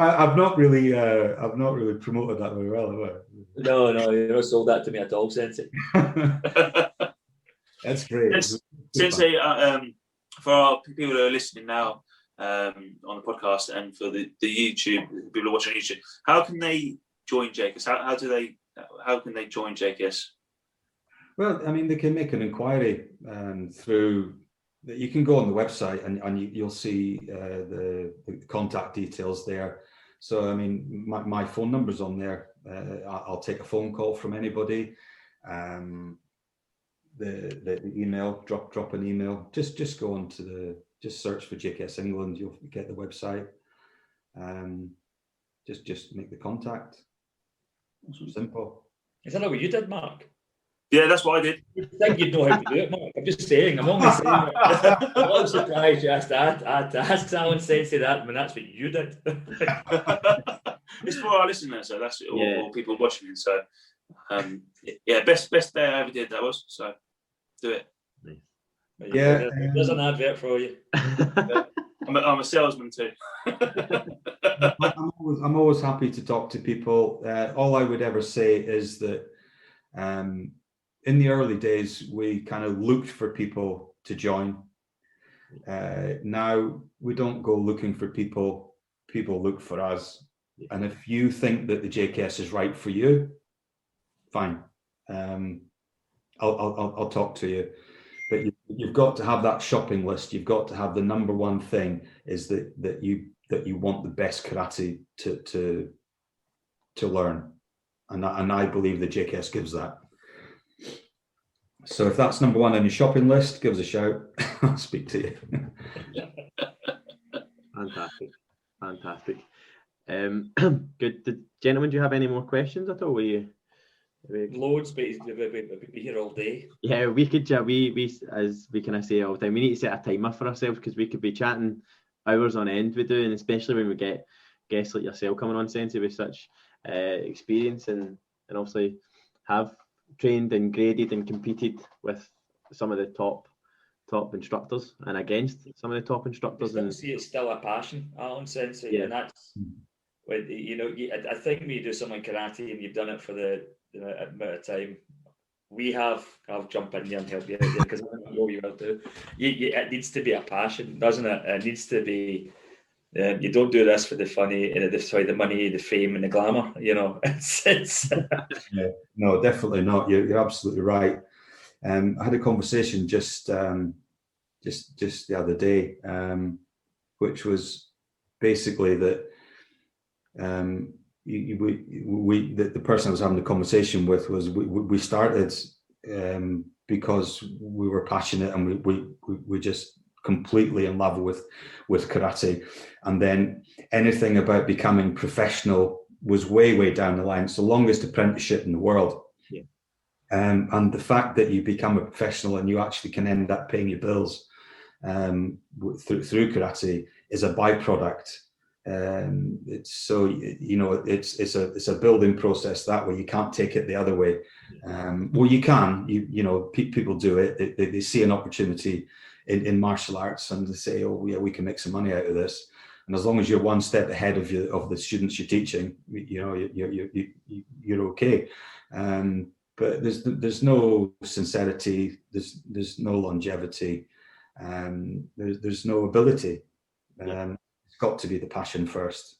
[SPEAKER 4] I've not really promoted that very well, have I?
[SPEAKER 1] No, you're not sold that to me at all, Sensei.
[SPEAKER 4] That's great.
[SPEAKER 3] Sensei, for our people who are listening now on the podcast, and for the YouTube people who are watching on YouTube, how can they join JKS? How can they join JKS?
[SPEAKER 4] Well, I mean, they can make an inquiry through. You can go on the website and you'll see the contact details there. So, I mean, my phone number's on there. I'll take a phone call from anybody. The email, drop an email. Just go on to just search for JKS England. You'll get the website. Just make the contact. It's simple.
[SPEAKER 1] Is that what you did, Mark?
[SPEAKER 3] Yeah, that's what I did.
[SPEAKER 1] I think you'd know how to do it, Mark. I'm just saying. I'm only saying that. I'm not surprised you asked Alan Sensei that, when that's what you did.
[SPEAKER 3] It's for our listeners, so that's all people watching. So, best day I ever did, that was. So, do it.
[SPEAKER 1] Yeah, there's an advert for you.
[SPEAKER 3] I'm a salesman too.
[SPEAKER 4] I'm always happy to talk to people. All I would ever say is that in the early days, we kind of looked for people to join. Now we don't go looking for people. People look for us. And if you think that the JKS is right for you, fine. I'll talk to you. But you've got to have that shopping list. You've got to have the number one thing is that you want the best karate to learn, and I believe the JKS gives that. So if that's number one on your shopping list, give us a shout. I'll speak to you.
[SPEAKER 2] Fantastic. Good. Gentlemen, do you have any more questions at all?
[SPEAKER 1] Loads, but we'd be here all day.
[SPEAKER 2] Yeah, we could. We as we kind of say all the time, we need to set a timer for ourselves, because we could be chatting hours on end. We do, and especially when we get guests like yourself coming on, Sensei, with such experience and obviously have trained and graded and competed with some of the top instructors and against some of the top instructors.
[SPEAKER 1] And see, it's still a passion, Alan, Sensei,
[SPEAKER 2] Yeah.
[SPEAKER 1] and that's when I think when you do something like karate and you've done it for the amount of time we have. I'll jump in there and help you out there, because I know you will do. It needs to be a passion, doesn't it? It needs to be. You don't do this for the the money, the fame, and the glamour. It's
[SPEAKER 4] Yeah, no, definitely not. You're absolutely right. I had a conversation just the other day, which was basically that the person I was having the conversation with was we started because we were passionate and we just completely in love with karate, and then anything about becoming professional was way down the line. It's the longest apprenticeship in the world.
[SPEAKER 2] Yeah.
[SPEAKER 4] And the fact that you become a professional and you actually can end up paying your bills through karate is a byproduct. It's so it's a building process that way. You can't take it the other way. Well, you can. People do it. They see an opportunity in martial arts and they say, oh yeah, we can make some money out of this. And as long as you're one step ahead of the students you're teaching, you're okay. But there's no sincerity. There's no longevity. There's no ability. It's got to be the passion first.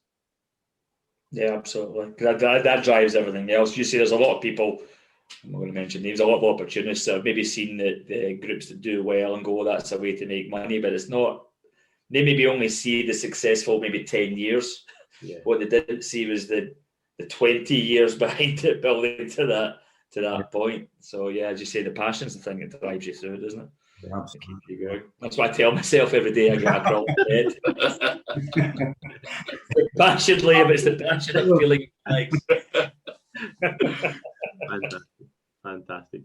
[SPEAKER 1] Yeah, absolutely. That drives everything else. You see, there's a lot of people. I'm not going to mention names. A lot of opportunists that have maybe seen the groups that do well and go, that's a way to make money, but it's not. They maybe only see the successful maybe 10 years.
[SPEAKER 2] Yeah.
[SPEAKER 1] What they didn't see was the 20 years behind it, building to that point. So yeah, as you say, the passion's the thing that drives you through, doesn't it?
[SPEAKER 4] Yeah, absolutely.
[SPEAKER 1] That's what I tell myself every day I get a crawl in bed. Passionately, but it's the passionate feeling.
[SPEAKER 2] Fantastic.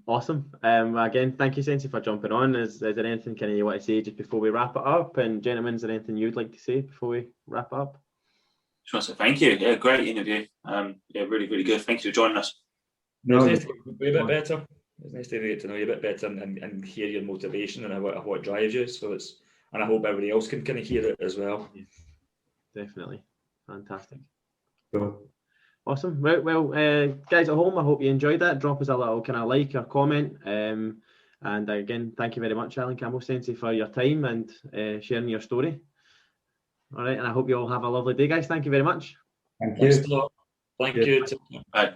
[SPEAKER 2] Awesome. Again, thank you, Sensei, for jumping on. Is there anything you want to say just before we wrap it up? And gentlemen, is there anything you'd like to say before we wrap up?
[SPEAKER 3] Just want to say thank you. Yeah, great interview. Really, really good. Thank you for joining us.
[SPEAKER 1] No, it's nice to be a bit better. It's nice to get to know you a bit better and hear your motivation and what drives you. And I hope everybody else can kind of hear it as well.
[SPEAKER 2] Yeah, definitely. Fantastic.
[SPEAKER 4] Cool.
[SPEAKER 2] Awesome. Well, guys at home, I hope you enjoyed that. Drop us a little kind of like or comment. And again, thank you very much, Alan Cambell Sensei, for your time and sharing your story. All right, and I hope you all have a lovely day, guys. Thank you very much.
[SPEAKER 4] Thank you.
[SPEAKER 1] Thanks a lot. Thank you.
[SPEAKER 3] Bye.